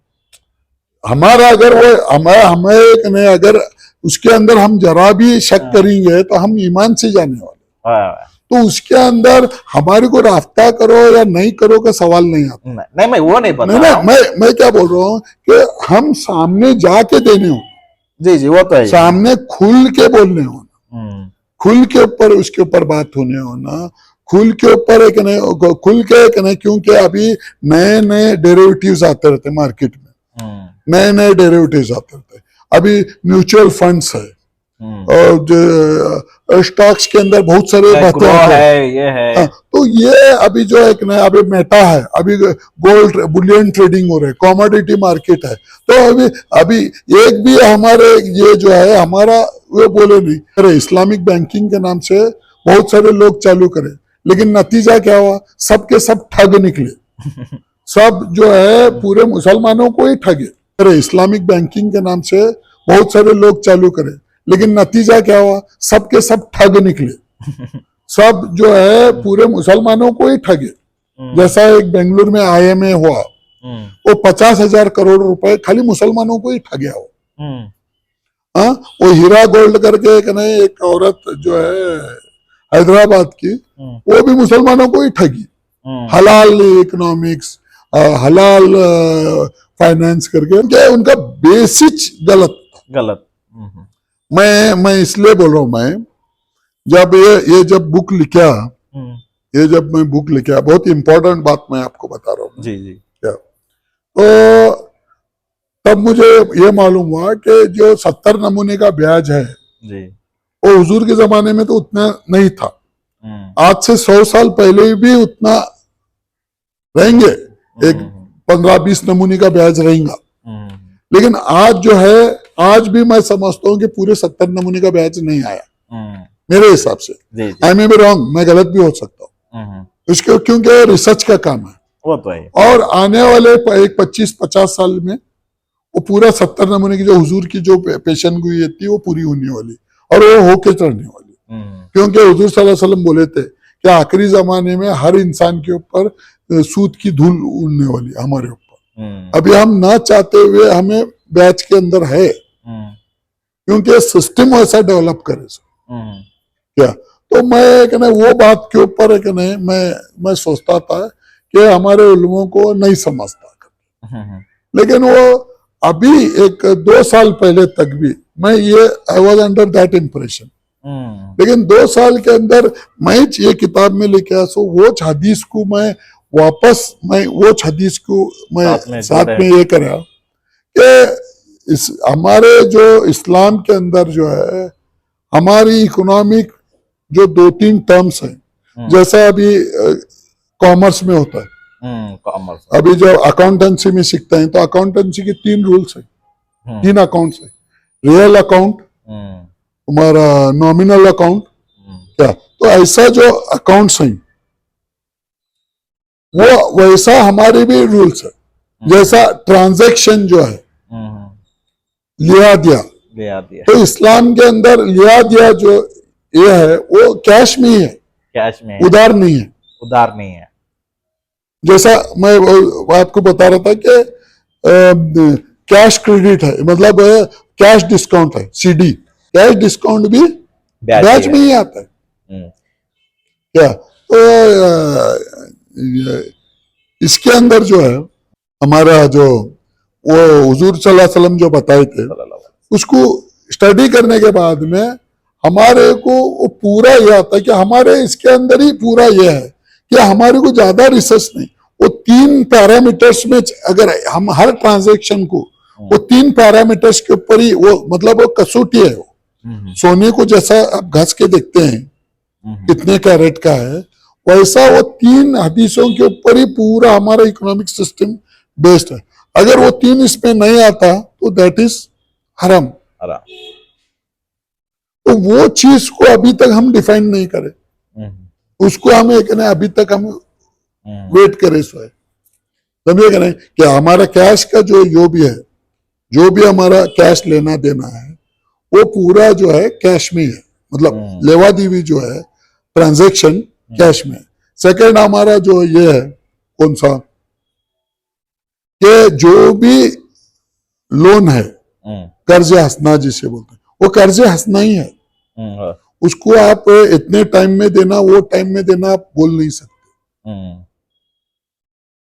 हमारा अगर वो हमें अगर उसके अंदर हम जरा भी शक करेंगे तो हम ईमान से जाने वाले। तो उसके अंदर हमारे को रास्ता करो या नहीं करो का सवाल नहीं आता। नहीं मैं वो नहीं बता रहा हूं। मैं क्या बोल रहा हूँ कि हम सामने जाके देने हो। जी जी, वो तो है। सामने खुल के बोलने होना, खुल के ऊपर उसके ऊपर बात होने होना, खुल के ऊपर एक नहीं, क्योंकि अभी नए डेरिवेटिव्स आते रहते मार्केट में, नए डेरिवेटिव्स आते रहते। अभी म्यूचुअल फंड्स है, और स्टॉक्स के अंदर बहुत सारे बातें है, ये है। हाँ, तो ये अभी जो एक नया अभी मेटा है, अभी गोल्ड बुलियन ट्रेडिंग हो रहा है, कमोडिटी मार्केट है। तो अभी एक भी हमारे ये जो है हमारा वो बोले नहीं अरे इस्लामिक बैंकिंग के नाम से बहुत सारे लोग चालू करे, लेकिन नतीजा क्या हुआ, सबके सब ठग निकले। सब जो है पूरे मुसलमानों को ही ठगे। अरे इस्लामिक बैंकिंग के नाम से बहुत सारे लोग चालू करे, लेकिन नतीजा क्या हुआ, सबके सब ठग निकले। सब जो है पूरे मुसलमानों को ही ठगे। जैसा एक बेंगलुरु में IMA हुआ, वो 50,000 करोड़ रुपए खाली मुसलमानों को ही ठगया हो। हाँ, वो हीरा गोल्ड करके एक औरत जो है हैदराबाद की, वो भी मुसलमानों को ही ठगी। हलाल इकोनॉमिक्स, हलाल फाइनेंस करके उनका बेसिक गलत। मैं इसलिए बोल रहा हूं, मैं जब बुक लिखा, जब मैं बुक लिखा, बहुत इंपॉर्टेंट बात मैं आपको बता रहा हूँ। जी जी, क्या तो तब मुझे ये मालूम हुआ कि जो 70 नमूने का ब्याज है जी, वो हुजूर के जमाने में तो उतना नहीं था। आज से 100 साल पहले भी उतना रहेंगे, एक 15-20 नमूने का ब्याज रहेगा। लेकिन आज जो है, आज भी मैं समझता हूँ कि पूरे 70 नमूने का ब्याज नहीं आया। मेरे हिसाब से। जी जी। आई मे बी रॉन्ग, मैं गलत भी हो सकता हूँ, हम्म, इसके क्योंकि रिसर्च का काम है। वो तो है। और आने वाले एक 25-50 साल में वो पूरा 70 नमूने की जो हुजूर की जो पेशन गोई थी वो पूरी होने वाली, और वो होके चढ़ने वाली। क्योंकि हुजूर सल्लल्लाहु अलैहि वसल्लम बोले थे कि आखिरी जमाने में हर इंसान के ऊपर सूद की धूल उड़ने वाली हमारे ऊपर। अभी हम ना चाहते हुए हमें बैच के अंदर है, क्योंकि सिस्टम वैसा डेवलप करे क्या। तो मैं कहना वो बात के ऊपर कहना मैं सोचता था कि हमारे उलमों को नहीं समझता, लेकिन वो अभी 1-2 साल पहले तक भी मैं ये I was under that impression. लेकिन 2 साल के अंदर मैं ये किताब में लेके आया, सो वो हदीस को मैं वापस वो हदीस को मैं साथ में ये करा कि इस हमारे जो इस्लाम के अंदर जो है हमारी इकोनॉमिक जो 2-3 टर्म्स हैं, जैसा अभी कॉमर्स में होता है, कॉमर्स अभी जो अकाउंटेंसी में सीखते हैं तो अकाउंटेंसी के 3 रूल्स हैं, 3 अकाउंट्स है। रियल अकाउंट, तुम्हारा नॉमिनल अकाउंट, क्या। तो ऐसा जो अकाउंट्स हैं वो वैसा हमारे भी रूल्स है। जैसा ट्रांजैक्शन जो है लिया दिया, तो इस्लाम के अंदर लिया दिया जो ये है वो कैश में ही है, कैश में, उधार नहीं है। उधार नहीं है। जैसा मैं आपको बता रहा था कि कैश क्रेडिट है, मतलब कैश डिस्काउंट है, सीडी। कैश डिस्काउंट भी ब्याज में ही आता है, क्या। तो इसके अंदर जो है हमारा जो वो हुजूर सल्लल्लाहु अलैहि वसल्लम जो बताए थे, उसको स्टडी करने के बाद में हमारे को वो पूरा ये आता है कि हमारे इसके अंदर ही पूरा ये है कि हमारे को ज्यादा रिसर्च नहीं, वो 3 पैरामीटर्स में अगर हम हर ट्रांजेक्शन को वो 3 पैरामीटर्स के ऊपर ही वो मतलब वो कसौटी है। वो सोने को जैसा आप घस के देखते हैं कितने कैरेट का है, वैसा वो 3 हदीसों के ऊपर ही पूरा हमारा इकोनॉमिक सिस्टम बेस्ड है। अगर वो 3 इसमें नहीं आता तो दैट इज हराम। तो वो चीज को अभी तक हम डिफाइन नहीं करे, उसको हम एक अभी तक हम वेट करे सो है, समझे कि नहीं, कि हमारा कैश का जो भी है, जो भी हमारा कैश लेना देना है वो पूरा जो है कैश में है, मतलब लेवा देवी जो है ट्रांजैक्शन कैश में। सेकंड हमारा जो ये है कौन सा, कि जो भी लोन है कर्ज हंसना जिसे बोलते हैं, वो कर्ज हंसना ही है। उसको आप इतने टाइम में देना, वो टाइम में देना आप बोल नहीं सकते।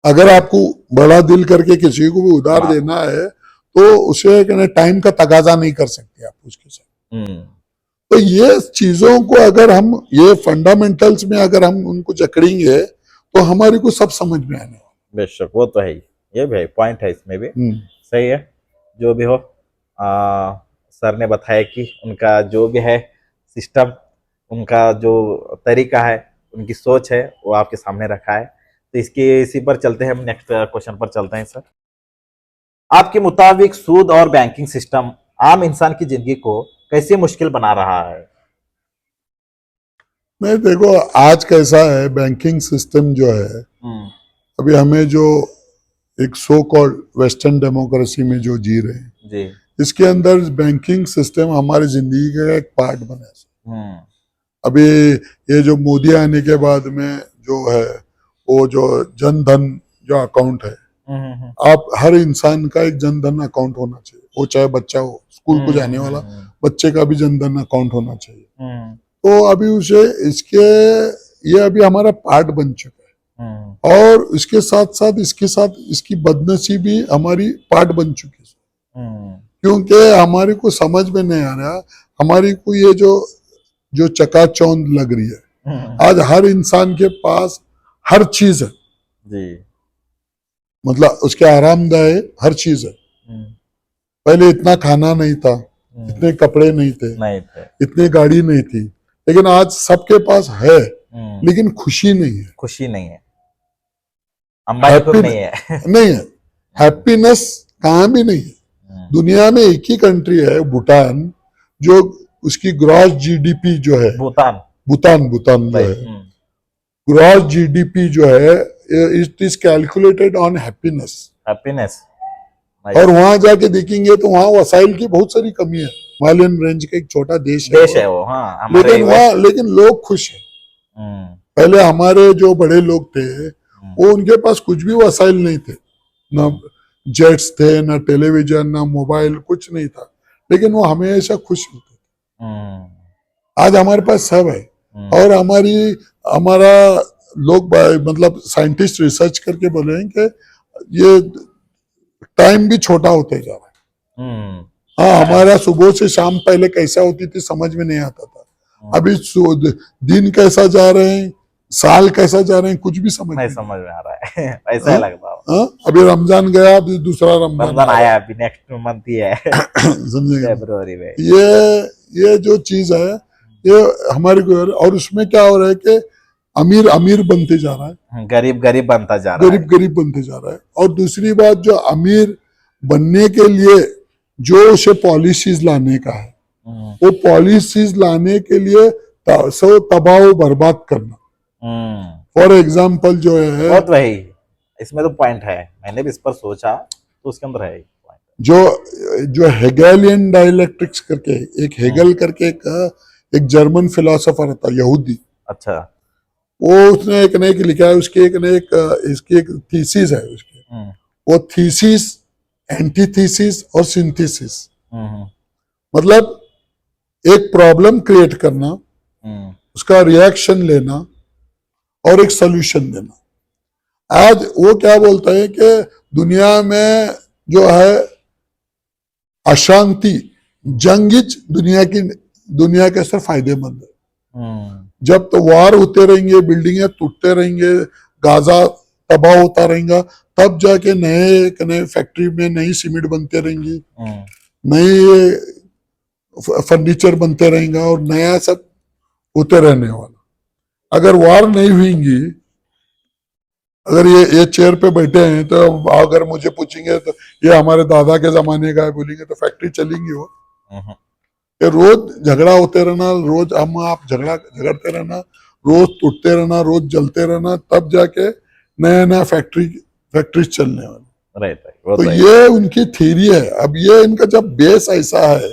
अगर आपको बड़ा दिल करके किसी को भी उधार देना है तो उसे टाइम का तगाजा नहीं कर सकते आप उसके साथ। तो ये चीजों को अगर हम ये फंडामेंटल्स में अगर हम उनको जकड़ेंगे तो हमारे को सब समझ में आने वाला। बेशक वो तो है ही, ये भी पॉइंट है इसमें भी। सही है, जो भी हो सर ने बताया कि उनका जो भी है सिस्टम, उनका जो तरीका है, उनकी सोच है वो आपके सामने रखा है। तो इसके इसी पर चलते हैं, हम नेक्स्ट क्वेश्चन पर चलते हैं। सर आपके मुताबिक सूद और बैंकिंग सिस्टम आम इंसान की जिंदगी को कैसे मुश्किल बना रहा है? नहीं देखो, आज कैसा है बैंकिंग सिस्टम जो है, अभी हमें जो एक सो कॉल्ड वेस्टर्न डेमोक्रेसी में जो जी रहे हैं जी, इसके अंदर बैंकिंग सिस्टम हमारी जिंदगी का एक पार्ट बना। अभी ये जो मोदी आने के बाद में जो है वो जो जन धन जो अकाउंट है, आप हर इंसान का एक जन धन अकाउंट होना चाहिए, वो चाहे बच्चा हो, स्कूल को जाने वाला बच्चे का भी जन धन अकाउंट होना चाहिए। तो अभी उसे इसके ये अभी हमारा पार्ट बन चुका है, और इसके साथ इसकी बदनसीबी हमारी पार्ट बन चुकी है, क्योंकि हमारे को समझ में नहीं आ रहा, हमारी को ये जो चकाचौंध लग रही है। आज हर इंसान के पास हर चीज है जी, मतलब उसके आरामदायक हर चीज है। पहले इतना खाना नहीं था, इतने कपड़े नहीं थे, इतनी गाड़ी नहीं थी, लेकिन आज सबके पास है, लेकिन खुशी नहीं है। खुशी नहीं है, अंबानी नहीं है। नहीं है, हैप्पीनेस कहाँ भी नहीं है। दुनिया में एक ही कंट्री है भूटान, जो उसकी ग्रॉस जीडीपी जो है, भूटान। भूटान भूटान जो भाई, है, ग्रॉस जीडीपी जो है, it is calculated on happiness. Happiness. और वहां जाके देखेंगे तो वहां वसाइल की बहुत सारी कमी है। हिमालयन रेंज का एक छोटा देश देश वो, है वो, हाँ हमारे लेकिन वहाँ लेकिन लोग खुश हैं। हम्म, पहले हमारे जो बड़े लोग थे वो उनके पास कुछ भी वसाइल नहीं थे, ना जेट्स थे, ना टेलीविजन, ना मोबाइल, कुछ नहीं था, लेकिन वो हमेशा खुश होते थे। आज हमारे पास सब है। और हमारा लोग मतलब साइंटिस्ट रिसर्च करके बोले हैं कि ये टाइम भी छोटा होते जा रहा है। हाँ, हमारा सुबह से शाम पहले कैसा होती थी समझ में नहीं आता था। अभी दिन कैसा जा रहे हैं, साल कैसा जा रहे हैं, कुछ भी समझ नहीं नहीं। समझ में आ रहा है ऐसा ही लगता है। हाँ, अभी रमजान गया, अभी दूसरा रमजान आया, अभी नेक्स्ट मंथ ही है समझेंगे। फरवरी में। ये जो चीज है ये हमारे को, और उसमें क्या हो रहा है कि अमीर अमीर बनते जा रहा है, गरीब गरीब बनता जा रहा है। गरीब गरीब बनते जा रहा है। और दूसरी बात, जो अमीर बनने के लिए जो उसे पॉलिसीज लाने का है, वो पॉलिसीज लाने के लिए तबाह बर्बाद करना। फॉर एग्जाम्पल जो है, बहुत वही, इसमें तो पॉइंट है, मैंने भी इस पर सोचा तो उसके अंदर है पॉइंट। जो हेगेलियन डायलेक्ट्रिक्स करके, एक हेगल करके एक जर्मन फिलोसोफर था, यहूदी। अच्छा। वो उसने एक न एक लिखा है, उसकी एक न एक इसकी एक थीसिस है उसकी। वो थीसिस, एंटीथीसिस और सिंथेसिस, मतलब एक प्रॉब्लम क्रिएट करना, उसका रिएक्शन लेना और एक सोल्यूशन देना। आज वो क्या बोलता है कि दुनिया में जो है अशांति, जंगिच दुनिया के सिर्फ फायदेमंद है। जब तो वार होते रहेंगे, बिल्डिंगें टूटते रहेंगे, गाजा तबाह होता रहेगा, तब जाके नए फैक्ट्री में नई सीमेंट बनते रहेंगी, नए फर्नीचर बनते रहेंगे और नया सब होते रहने वाला। अगर वार नहीं हुईगी, अगर ये चेयर पे बैठे हैं तो अगर मुझे पूछेंगे तो ये हमारे दादा के जमाने का है बोलेंगे तो फैक्ट्री चलेंगी वो। ये रोज झगड़ा होते रहना, रोज हम आप झगड़ते रहना, रोज टूटते रहना, रोज जलते रहना, तब जाके नया नया फैक्ट्री चलने वाला। तो ये उनकी थ्योरी है। अब ये इनका जब बेस ऐसा है,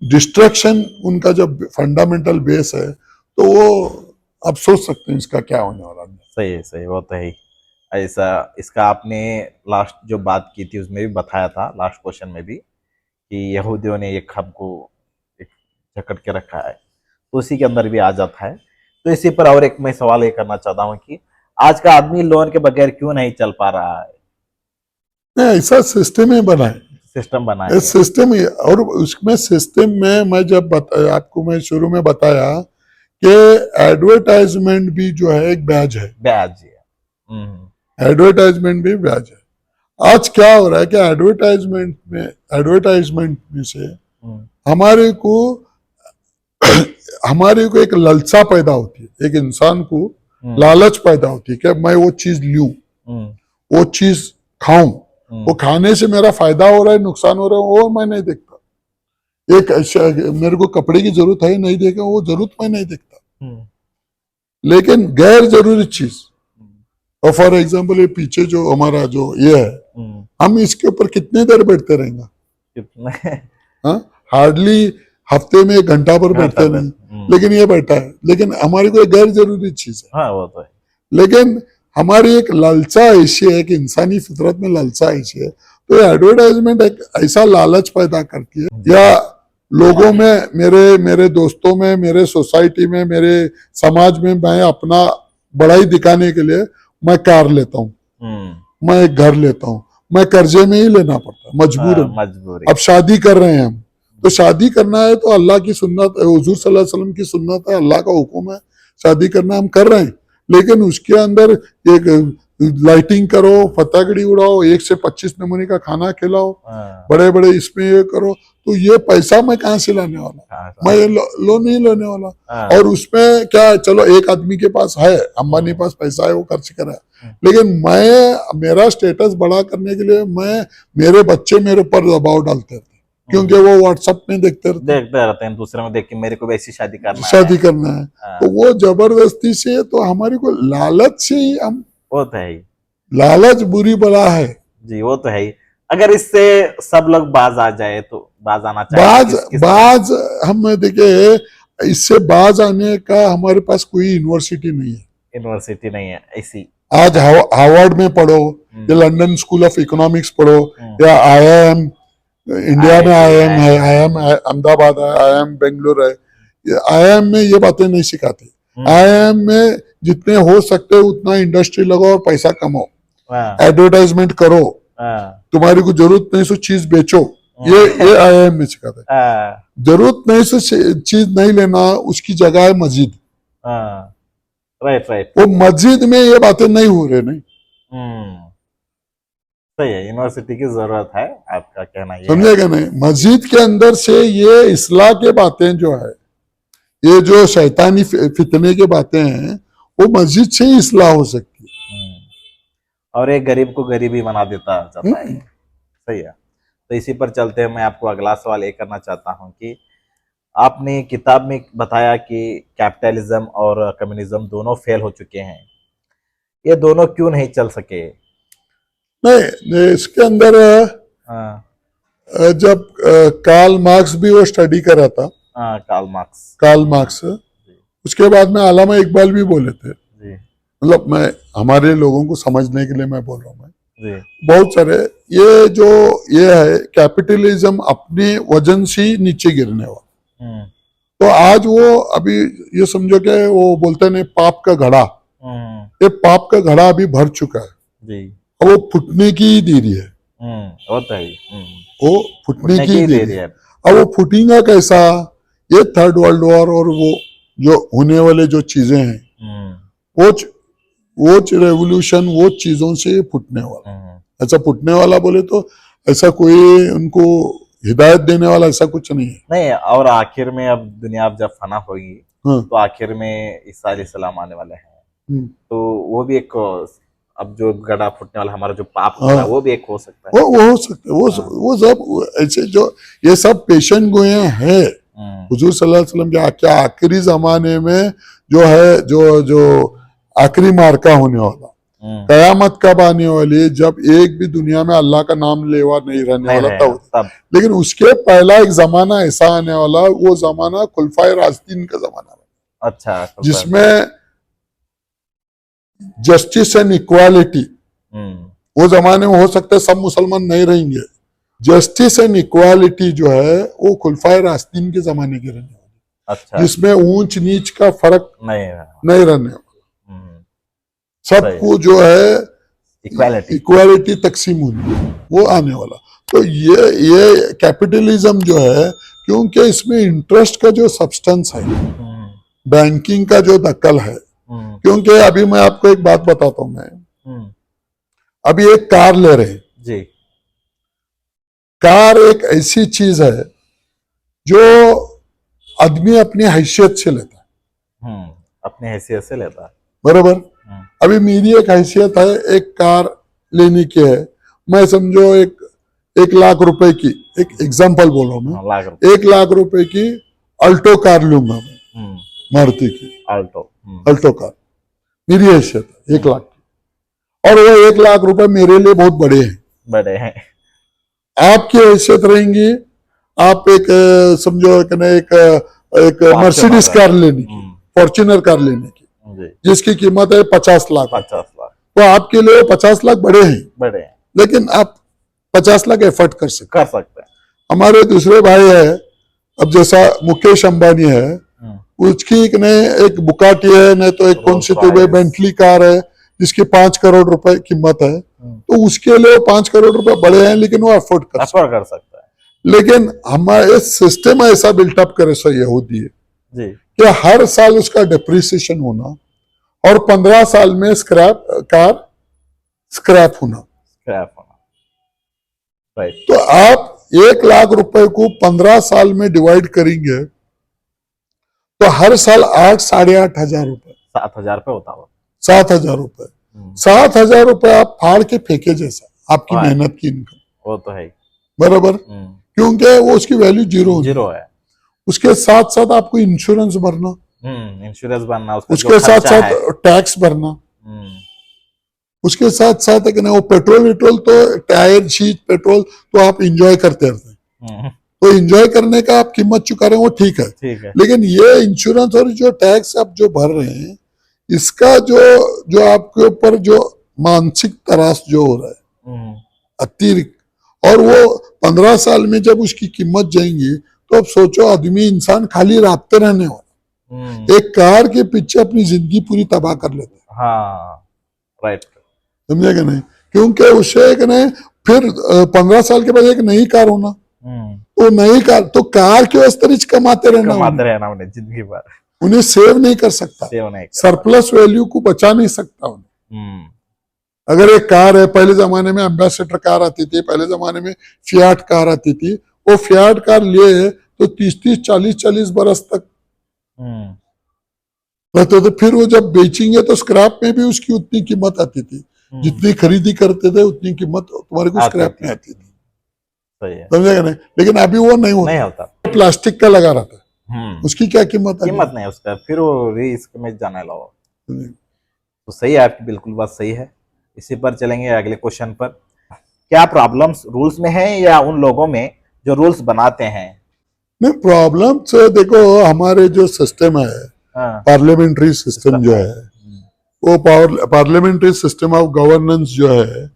डिस्ट्रक्शन उनका जब फंडामेंटल बेस है, तो वो आप सोच सकते हैं इसका क्या होने वाला है। सही है, सही, वो तो है ही। ऐसा इसका आपने लास्ट जो बात की थी उसमें भी बताया था, लास्ट क्वेश्चन में भी, कि यहूदियों ने एक हमको एक जकड़ के रखा है, तो उसी के अंदर भी आ जाता है। तो इसी पर और एक मैं सवाल ये करना चाहता हूँ कि आज का आदमी लोन के बगैर क्यों नहीं चल पा रहा है? ऐसा सिस्टम ही बना है, सिस्टम बना है, सिस्टम ही। और उसमें सिस्टम में मैं जब आपको मैं शुरू में बताया कि एडवर्टाइजमेंट भी जो है एक ब्याज है, ब्याज है। एडवर्टाइजमेंट भी ब्याज है। आज क्या हो रहा है कि एडवर्टाइजमेंट में से हमारे को एक ललसा पैदा होती है, एक इंसान को लालच पैदा होती है कि मैं वो चीज लूं, वो चीज खाऊं, वो खाने से मेरा फायदा हो रहा है, नुकसान हो रहा है, वो मैं नहीं देखता। एक मेरे को कपड़े की जरूरत है, नहीं देखे, वो जरूरत मैं नहीं देखता। लेकिन गैर जरूरी चीज, और फॉर एग्जाम्पल ये पीछे जो हमारा जो ये है, हम इसके ऊपर कितने देर बैठते रहेंगे? हार्डली हफ्ते में 1 घंटा पर बैठते नहीं, लेकिन ये बैठा है। लेकिन हमारी कोई गैर जरूरी चीज है। हाँ, वो तो है। लेकिन हमारी एक लालसा ऐसी है कि इंसानी फितरत में लालसा ऐसी है, तो एडवर्टाइजमेंट एक ऐसा लालच पैदा करती है। या लोगों में, मेरे दोस्तों में, मेरे सोसाइटी में, मेरे समाज में, मैं अपना बड़ाई दिखाने के लिए मैं कार लेता हूँ, मैं एक घर लेता हूँ, मैं कर्जे में ही लेना पड़ता, मजबूर। अब शादी कर रहे हैं हम, तो शादी करना है तो अल्लाह की सुन्नत, हुजूर सल्लल्लाहु अलैहि वसल्लम की सुन्नत है, अल्लाह का हुक्म है, शादी करना हम कर रहे हैं। लेकिन उसके अंदर एक लाइटिंग करो, पताखड़ी उड़ाओ, 1 से 25 नमूने का खाना खिलाओ, बड़े बड़े इसमें ये करो, तो ये पैसा मैं कहाँ से लाने वाला? मैं ये लोन नहीं लेने वाला। और उसमें क्या, चलो एक आदमी के पास है, अंबानी पास पैसा है, वो खर्च कर रहा है, लेकिन मेरा स्टेटस बड़ा करने के लिए मेरे बच्चे मेरे ऊपर दबाव डालते थे, क्योंकि वो व्हाट्सएप में देखते रहते हैं दूसरे में देख के मेरे को भी ऐसी शादी करना है। शादी करना है। हाँ। तो वो जबरदस्ती से, तो हमारी को लालच से ही हम, वो तो है ही लालच बुरी बला है जी, वो तो है ही। अगर इससे सब लोग बाज आ जाए तो बाज आना बाज चाहिए। बाज हम देखिए, इससे बाज आने का हमारे पास कोई यूनिवर्सिटी नहीं है। यूनिवर्सिटी नहीं है ऐसी। आज हार्वर्ड में पढ़ो या लंदन स्कूल ऑफ इकोनॉमिक्स पढ़ो या IIM, इंडिया में IIM है, IIM अहमदाबाद है, IIM बेंगलोर है, IIM में ये बातें नहीं सिखाते। IIM में जितने हो सकते उतना इंडस्ट्री लगाओ और पैसा कमाओ, एडवर्टाइजमेंट करो, तुम्हारी को जरूरत नहीं सो चीज बेचो, ये IIM में सिखाते हैं। जरूरत नहीं सो चीज नहीं लेना, उसकी जगह है मस्जिद। राइट। वो मस्जिद में ये बातें नहीं हो रहे नहीं। सही है, यूनिवर्सिटी की जरूरत है, आपका कहना ये समझेगा नहीं। मस्जिद के अंदर से ये इस्लाह के बातें जो है, ये जो शैतानी फितने के बातें हैं, वो मस्जिद से ही इस्लाह हो सकती है। और एक गरीब को गरीब ही बना देता जाता है। सही है। तो इसी पर चलते हैं, मैं आपको अगला सवाल ये करना चाहता हूँ कि आपने किताब में बताया कि कैपिटलिज्म और कम्युनिज्म दोनों फेल हो चुके हैं, ये दोनों क्यों नहीं चल सके? नहीं, इसके अंदर जब कार्ल मार्क्स भी वो स्टडी कर रहा था, कार्ल मार्क्स, उसके बाद में अल्लामा इकबाल भी बोले थे। मतलब मैं हमारे लोगों को समझने के लिए मैं बोल रहा हूँ, मैं बहुत सारे ये है कैपिटलिज्म अपने वजन से नीचे गिरने वाला। तो आज वो अभी ये समझो कि वो बोलते हैं पाप का घड़ा, ये पाप का घड़ा अभी भर चुका है, वो फुटने की ही देरी है। वो फुटने की देरी है। अब वो फुटेगा कैसा? ये थर्ड वर्ल्ड वॉर और वो जो होने वाले जो चीजें हैं, वो रेवोल्यूशन, वो चीजों से फुटने वाला। ऐसा फुटने वाला बोले तो ऐसा कोई उनको हिदायत देने वाला ऐसा कुछ नहीं है। नहीं, और आखिर में अब दुनिया जब फना होगी तो आखिर में ईसा अलैहिस्सलाम आने वाले हैं, तो वो भी एक, अब जो गड़ा फुटने वाला हमारा जो पाप होगा वो भी एक हो सकता है। वो हो सकता है। वो सब ऐसे जो ये सब पेशेंट गोए हैं हुजूर सल्लल्लाहु अलैहि वसल्लम के क्या आखिरी जमाने में जो है, जो आखिरी मार्का होने वाला, कयामत कब आने वाली, जब एक भी दुनिया में अल्लाह का नाम लेवा नहीं रहने वाला तब। लेकिन उसके पहला एक जमाना ऐसा आने वाला, वो जमाना खुलफाए राशिदीन का जमाना है। अच्छा, जिसमें जस्टिस एंड इक्वालिटी, वो जमाने में हो सकता है सब मुसलमान नहीं रहेंगे। जस्टिस एंड इक्वालिटी जो है वो खुलफाए राशिदीन के जमाने की रहने वाली। अच्छा। जिसमें ऊंच नीच का फर्क नहीं रहने वाला, सबको जो है इक्वालिटी तकसीम होनी, वो आने वाला। तो ये कैपिटलिज्म जो है, क्योंकि इसमें इंटरेस्ट का जो सब्सटेंस है, बैंकिंग का जो दखल है, क्योंकि अभी मैं आपको एक बात बताता हूं, मैं अभी एक कार ले रहे जी। कार एक ऐसी चीज है जो आदमी अपनी हैसियत से लेता है, अपनी हैसियत से लेता है, बराबर। अभी मेरी एक हैसियत है, एक कार लेने की है, मैं समझो 1 लाख रुपए की, एक एग्जांपल बोल रहा हूं मैं, 1 लाख रुपए की अल्टो कार लूंगा मैं, मारुति की अल्टो कार, मेरी हैसियत है 1 लाख की, और वो 1 लाख रुपए मेरे लिए बहुत बड़े हैं। आपकी हैसियत रहेंगी, आप एक समझो एक मर्सिडीज कार लेने की, फॉर्च्यूनर कार लेने की, जिसकी कीमत है 50 लाख। तो आपके लिए 50 लाख बड़े हैं, लेकिन आप 50 लाख एफर्ट कर सकते हैं। हमारे दूसरे भाई है, अब जैसा मुकेश अंबानी है, उसकी एक बुकाटी है, नहीं तो एक कौन सी तो बेंटली कार है जिसकी 5 करोड़ रुपए कीमत है, तो उसके लिए 5 करोड़ रुपए बड़े हैं, लेकिन वो अफोर्ड कर सकता है। लेकिन हमारे सिस्टम ऐसा बिल्टअप करे सो यहूदी है कि हर साल उसका डिप्रिसिएशन होना और 15 साल में कार स्क्रैप होना। राइट। तो आप 1 लाख रुपए को 15 साल में डिवाइड करेंगे तो हर साल 8-8.5 हजार रुपए, 7,000 रुपए होता है। 7,000 रुपए, 7,000 रुपए आप फाड़ के फेंके जैसा आपकी मेहनत की इनकम। वो तो है, बराबर। क्योंकि वो उसकी वैल्यू जीरो जीरो है। उसके साथ साथ आपको इंश्योरेंस भरना, इंश्योरेंस बनना, उसका जो उसके साथ खर्चा साथ है। टैक्स भरना, हम्म, उसके साथ साथ है कि ना वो पेट्रोल वेट्रोल तो टायर शीट पेट्रोल तो आप इंजॉय करते रहते हैं, हम्म, तो इंजॉय करने का आप कीमत चुका रहे हैं वो ठीक है। ठीक है। लेकिन ये इंश्योरेंस और जो टैक्स आप जो भर रहे हैं इसका जो जो आपके ऊपर जो मानसिक तरास जो हो रहा है हम्म, अतिरिक्त, और वो 15 साल में जब उसकी कीमत जाएंगी तो अब सोचो आदमी इंसान खाली राबते रहने वाला, एक कार के पीछे अपनी जिंदगी पूरी तबाह कर लेता है, हाँ, राइट। समझे कि नहीं? क्योंकि उससे एक नहीं फिर 15 साल के बाद एक नई कार होना, तो नई कार तो कार के उस तरह कमाते रहना, कमाते रहना उन्हें जिंदगी भर, उन्हें सेव नहीं कर सकता, सेव नहीं कर सरप्लस वैल्यू को बचा नहीं सकता उन्हें। हम्म, अगर एक कार है, पहले जमाने में एम्बेसडर कार आती थी, पहले जमाने में फियाट कार आती थी, वो फियाट कार लिए तो 30-40 बरस तक रहते थे, फिर वो जब बेचेंगे तो स्क्रैप में भी उसकी उतनी कीमत आती थी, जितनी खरीदी करते थे उतनी कीमत तुम्हारे को स्क्रैप में आती थी, सही है। समझेगा नहीं? लेकिन अभी वो नहीं होता, प्लास्टिक का लगा रहता है, उसकी क्या कीमत कीमत नहीं उसका, फिर वो रिस्क में जाने लगा। तो सही है, आपकी बिल्कुल बात सही है। इसी पर चलेंगे अगले क्वेश्चन पर। क्या प्रॉब्लम्स रूल्स में है या उन लोगों में जो रूल्स बनाते हैं? नहीं, प्रॉब्लम से देखो हमारे जो सिस्टम है, पार्लियामेंट्री सिस्टम जो है, वो पार्लियामेंट्री सिस्टम ऑफ गवर्नेंस जो है,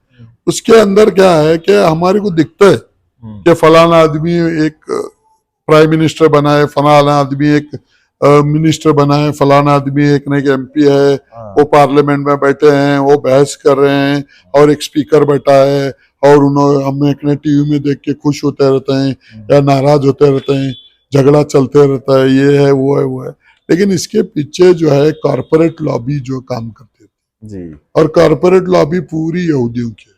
उसके अंदर क्या है कि हमारे को दिखता है कि फलाना आदमी एक प्राइम मिनिस्टर बना है, फलाना आदमी एक मिनिस्टर बना है, फलाना आदमी एक न एक एमपी है, वो पार्लियामेंट में बैठे हैं, वो बहस कर रहे हैं, और एक स्पीकर बैठा है, और उन्होंने हम एक टीवी में देख के खुश होते रहते हैं या नाराज होते रहते हैं, झगड़ा चलते रहता है, ये है वो है वो है। लेकिन इसके पीछे जो है कॉर्पोरेट लॉबी जो काम करती है जी, और कॉर्पोरेट लॉबी पूरी यहूदियों की है,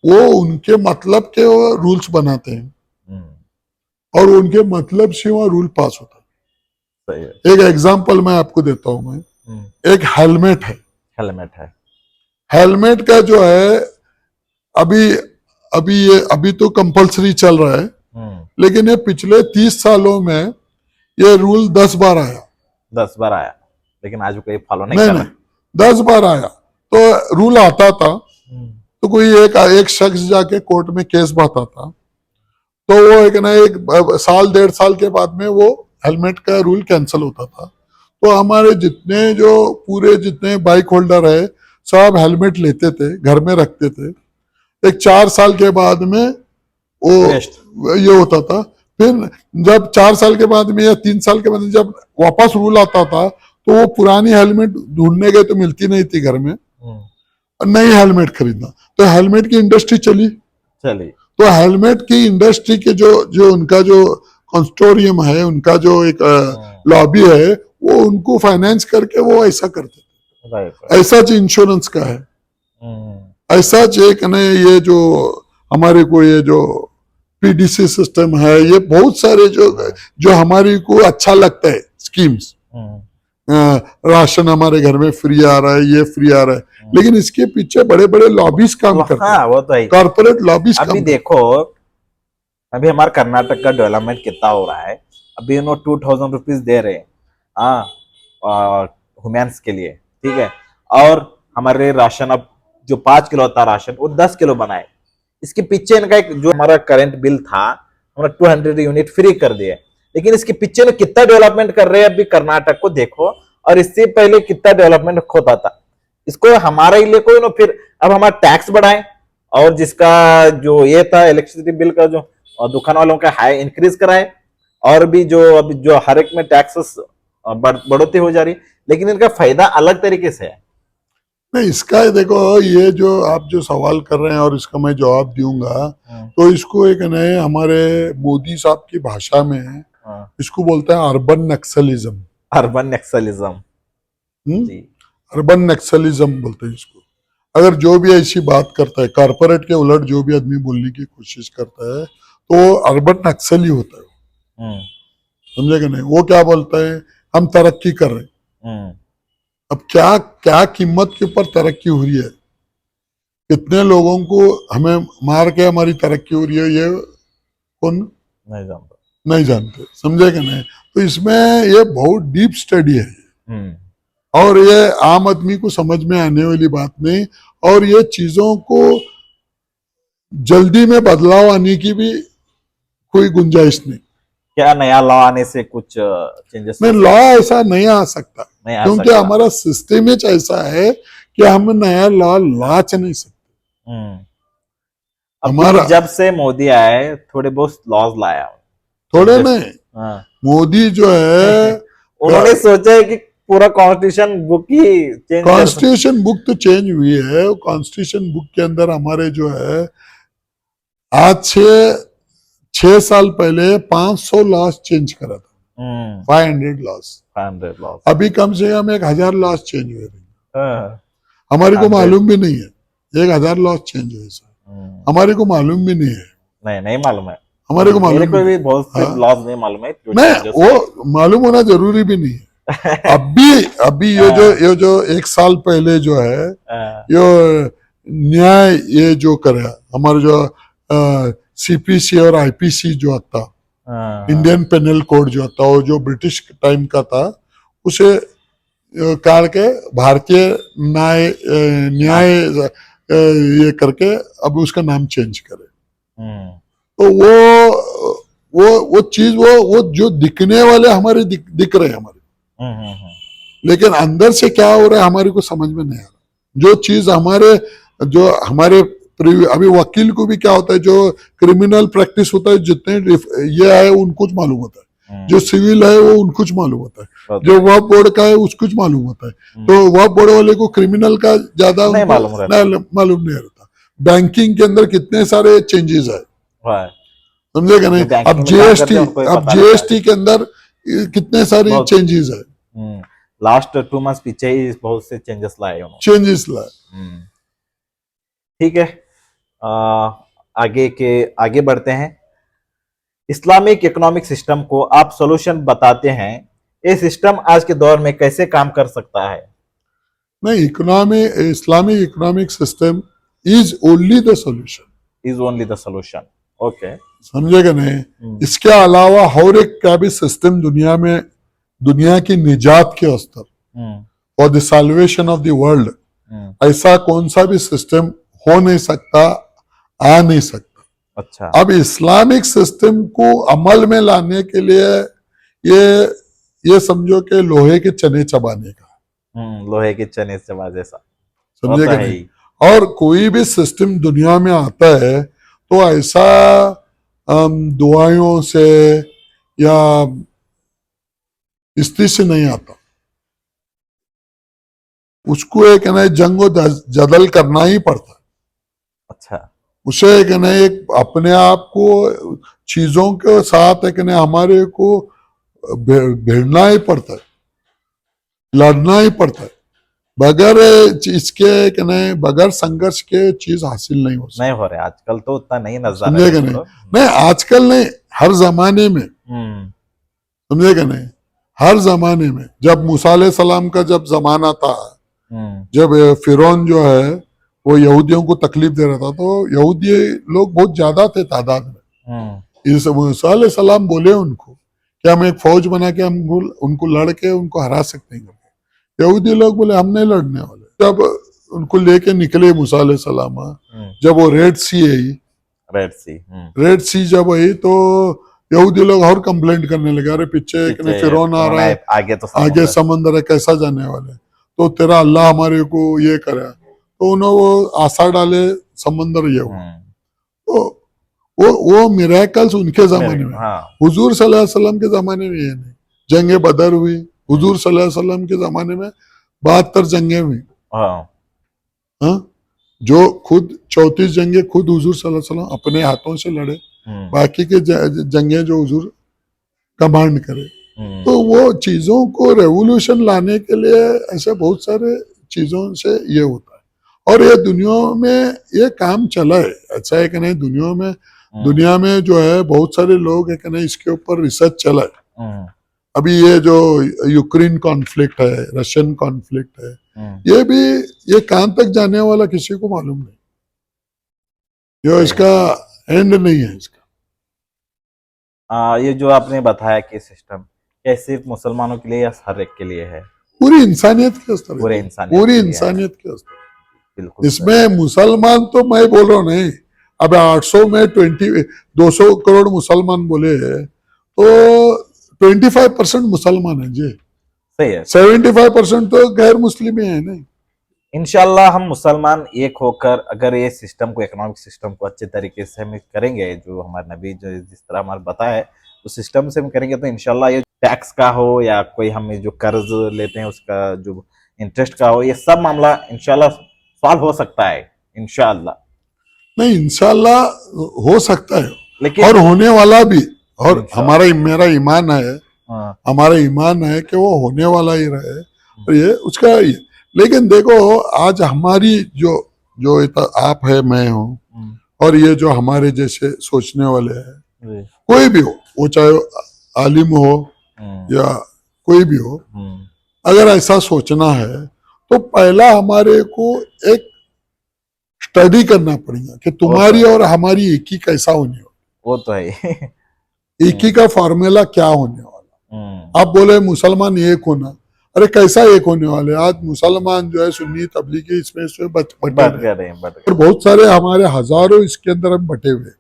वो उनके मतलब के वो रूल्स बनाते हैं और उनके मतलब से वहां रूल पास होता है। एक एग्जांपल मैं आपको देता हूं, मैं एक हेलमेट है, हेलमेट का जो है अभी तो कंपलसरी चल रहा है, लेकिन ये पिछले 30 सालों में ये रूल 10 बार आया, लेकिन आज कोई फॉलो नहीं कर रहा। 10 बार आया तो रूल आता था, तो कोई एक शख्स जाके कोर्ट में केस बाता था, तो वो एक साल 1.5 साल के बाद में वो हेलमेट का रूल कैंसिल होता था। तो हमारे जितने बाइक होल्डर है सब हेलमेट लेते थे, घर में रखते थे। एक 4 साल के बाद में वो ये होता था, फिर जब 4 साल के बाद में या 3 साल के बाद में जब वापस रूल आता था तो वो पुरानी हेलमेट ढूंढने गए तो मिलती नहीं थी घर में, नई हेलमेट खरीदना, तो हेलमेट की इंडस्ट्री चली। तो हेलमेट की इंडस्ट्री के जो उनका जो कंसोर्टियम है, उनका जो एक लॉबी है, वो उनको फाइनेंस करके वो ऐसा करते थे। ऐसा जो इंश्योरेंस का है, ऐसा एक ने ये जो हमारे को ये जो पीडीसी सिस्टम है, ये बहुत सारे जो हमारी को अच्छा लगता है स्कीम्स, राशन हमारे घर में फ्री आ रहा है, ये फ्री आ रहा है, लेकिन इसके पीछे बड़े बड़े लॉबीज काम करते हैं, वो तो है कॉर्पोरेट लॉबीज। अभी देखो, अभी हमारे कर्नाटक का डेवलपमेंट कितना हो रहा है, अभी उन्होंने 2000 रुपीज दे रहे वुमेन्स के लिए, ठीक है, और हमारे राशन अब जो 5 किलो होता राशन वो 10 किलो बनाए। इसके पीछे इनका एक जो हमारा करंट बिल था, हमारा 200 यूनिट फ्री कर दिए, लेकिन इसके पीछे में कितना डेवलपमेंट कर रहे हैं अभी कर्नाटक को देखो, और इससे पहले कितना डेवलपमेंट होता था। इसको हमारा ही लेको ना, फिर अब हमारा टैक्स बढ़ाए, और जिसका जो ये था इलेक्ट्रिसिटी बिल का जो दुकान वालों का हाई इंक्रीज कराए, और भी जो अभी जो हर एक में टैक्सेस बढ़ोतरी हो जा रही, लेकिन इनका फायदा अलग तरीके से है। नहीं, इसका देखो, ये जो आप जो सवाल कर रहे हैं और इसका मैं जवाब दूंगा, तो इसको एक नए हमारे मोदी साहब की भाषा में इसको बोलते हैं अर्बन नक्सलिज्म। अर्बन नक्सलिज्म बोलते हैं इसको। अगर जो भी ऐसी बात करता है, कारपोरेट के उलट जो भी आदमी बोलने की कोशिश करता है, तो अर्बन नक्सली होता है, समझेगा नहीं? वो क्या बोलता है, हम तरक्की कर रहे हैं। अब क्या क्या कीमत के ऊपर तरक्की हो रही है, कितने लोगों को हमें मार के हमारी तरक्की हो रही है, ये कौन नहीं जानता। नहीं जानते, समझे कि नहीं। तो इसमें ये बहुत डीप स्टडी है और ये आम आदमी को समझ में आने वाली बात नहीं, और ये चीजों को जल्दी में बदलाव आने की भी कोई गुंजाइश नहीं। क्या नया लॉ आने से कुछ चेंजेस नहीं, लॉ ऐसा नहीं आ सकता नहीं आ क्योंकि सकता। हमारा सिस्टम ही ऐसा है कि हम नया लॉ लाच नहीं सकते। अभी हमारा जब से मोदी आए थोड़े बहुत लॉज लाया थोड़े changes। नहीं, हाँ। मोदी जो है उन्होंने सोचा है कि पूरा कॉन्स्टिट्यूशन बुक ही चेंज कर कॉन्स्टिट्यूशन बुक तो चेंज हुई है। कॉन्स्टिट्यूशन बुक के अंदर हमारे जो है आज से 6 साल पहले 500 लॉज चेंज करा था, 500 लॉज। 500 लॉज। अभी कम से कम 1000 लॉज चेंज हुए थे, हाँ। हमारे को 100 मालूम भी नहीं है 1000 लॉज चेंज हुए सर, हमारे को मालूम भी नहीं है। नहीं मालूम है हमारे को मालूम मेरे को नहीं। भी बहुत से हाँ। लॉज नहीं मालूम है नहीं, वो मालूम होना जरूरी भी नहीं है। अभी ये जो 1 साल पहले जो है ये न्याय ये जो करे हमारे जो सीपीसी और आईपीसी जो आता, इंडियन पेनल कोड जो आता, वो जो ब्रिटिश टाइम का था, उसे काट के भारतीय न्याय ये करके अब उसका नाम चेंज करे। तो वो चीज वो जो दिखने वाले हमारे दिख रहे हैं हमारे, लेकिन अंदर से क्या हो रहा है हमारे को समझ में नहीं आ रहा। जो चीज जो हमारे अभी वकील को भी क्या होता है, जो क्रिमिनल प्रैक्टिस होता है जितने ये है उनको मालूम होता है, जो सिविल है वो उनको मालूम होता है, जो वक्फ बोर्ड का है उसको मालूम होता है। तो वक्फ बोर्ड वाले को क्रिमिनल का ज्यादा मालूम नहीं रहता। बैंकिंग के अंदर कितने सारे चेंजेस है, समझेगा नहीं। अब जीएसटी के अंदर कितने सारे चेंजेस है। लास्ट 2 मंथ्स पीछे ही बहुत से चेंजेस लाए उन्होंने। चेंजेस लाए। ठीक है, आगे बढ़ते हैं। इस्लामिक इकोनॉमिक सिस्टम को आप सॉल्यूशन बताते हैं, ये सिस्टम आज के दौर में कैसे काम कर सकता है? नहीं, Islamic economic system is only the solution. Okay, समझेगा नहीं। इसके अलावा हर एक का भी सिस्टम दुनिया में, दुनिया की निजात के स्तर और the solvation of the world, ऐसा कौन सा भी सिस्टम हो नहीं सकता, आ नहीं सकता। अच्छा, अब इस्लामिक सिस्टम को अमल में लाने के लिए ये समझो कि लोहे के चने चबाने का, लोहे के चने चबा जैसा, समझेगा नहीं। और कोई भी सिस्टम दुनिया में आता है तो ऐसा दुआओं से या इस्ती से नहीं आता, उसको एक ना जंगो जदल करना ही पड़ता है। अच्छा, उसे एक ना एक अपने आप को चीजों के साथ एक ना हमारे को भिड़ना ही पड़ता है, लड़ना ही पड़ता है। बगैर इसके बगैर संघर्ष के चीज हासिल नहीं हो सकती। नहीं हो रहे आजकल तो उतना नहीं नजर समझेगा नहीं, आजकल नहीं, हर जमाने में, समझेगा नहीं, हर जमाने में। जब मूसा अलैहिस्सलाम का जब जमाना था, जब फिरौन जो है वो यहूदियों को तकलीफ दे रहा था, तो यहूदी लोग बहुत ज्यादा थे तादाद में। इस मूसा अलैहिस्सलाम बोले उनको कि हम एक फौज बना के हम उनको लड़ के उनको हरा सकते हैं। यहूदी लोग बोले हम नहीं लड़ने वाले। जब उनको लेके निकले मूसा अलैहिस्सलाम, जब वो रेड सी जब आई, तो यहूदी लोग और कंप्लेंट करने लगे, अरे पीछे फिरौन आ रहा है, आगे समंदर है, कैसा जाने वाले, तो तेरा अल्लाह हमारे को ये करे। तो उन्होंने वो आशा डाले समंदर ये हुआ। तो वो मिरेकल्स उनके जमाने में, हुजूर सल्लल्लाहु अलैहि वसल्लम के जमाने में ये नहीं। जंगे बदर हुई, हुजूर सल्लल्लाहु अलैहि वसल्लम के जमाने में 72 जंगे हुई। जो खुद 34 जंगे खुद हुजूर सल्लल्लाहु अलैहि वसल्लम अपने हाथों से लड़े, बाकी के जंगे जो हुजूर कमांड करे। तो वो चीजों को रेवोल्यूशन लाने के लिए ऐसे बहुत सारे चीजों से ये होता है, और ये दुनिया में ये काम चला है। अच्छा है कि नहीं, दुनिया में जो है बहुत सारे लोग है कि नहीं, इसके ऊपर रिसर्च चला है। अभी ये जो यूक्रेन कॉन्फ्लिक्ट है, रशियन कॉन्फ्लिक्ट है, ये कहां तक जाने वाला किसी को मालूम नहीं, ये इसका एंड नहीं है इसका। ये जो आपने बताया कि सिस्टम क्या सिर्फ मुसलमानों के लिए या हर एक के लिए है? पूरी इंसानियत के स्तर पूरे पे, इंसानियत पूरी के लिए है। इंसानियत के स्तर पे। बिल्कुल सही। इसमें मुसलमान तो मैं बोल रहा हूँ नहीं, अब 800 में 200 करोड़ मुसलमान बोले हैं तो 25% मुसलमान है जी, सही है। 75% तो गैर मुस्लिम ही है नहीं। इंशाल्लाह हम मुसलमान एक होकर अगर ये सिस्टम को, इकोनॉमिक सिस्टम को अच्छे तरीके से हम करेंगे, जो हमारे नबी जो जिस तरह हमारे बताया है उस सिस्टम से हम करेंगे, तो इंशाल्लाह ये टैक्स का हो या कोई हम जो कर्ज लेते हैं उसका जो इंटरेस्ट का हो, ये सब मामला इंशाल्लाह सॉल्व हो सकता है इंशाल्लाह। नहीं, इंशाल्लाह हो सकता है लेकिन और होने वाला भी, और इंशाल्लाह। मेरा ईमान है, हाँ। हमारा ईमान है कि वो होने वाला ही रहे, और ये उसका ये। लेकिन देखो आज हमारी जो जो आप है, मैं हूँ, और ये जो हमारे जैसे सोचने वाले हैं, जी। कोई भी हो, वो चाहे आलिम हो या कोई भी हो, अगर ऐसा सोचना है तो पहला हमारे को एक स्टडी करना पड़ेगा कि तुम्हारी और हमारी एक ही कैसा होने वाला, वो तो है। एक ही का फॉर्मूला क्या होने वाला। आप बोले मुसलमान एक होना, अरे कैसा एक होने वाले, आज मुसलमान जो है सुन्नी तबलीगी इसमें बटे रहे, और बहुत सारे हमारे हजारों इसके अंदर हम बटे हुए,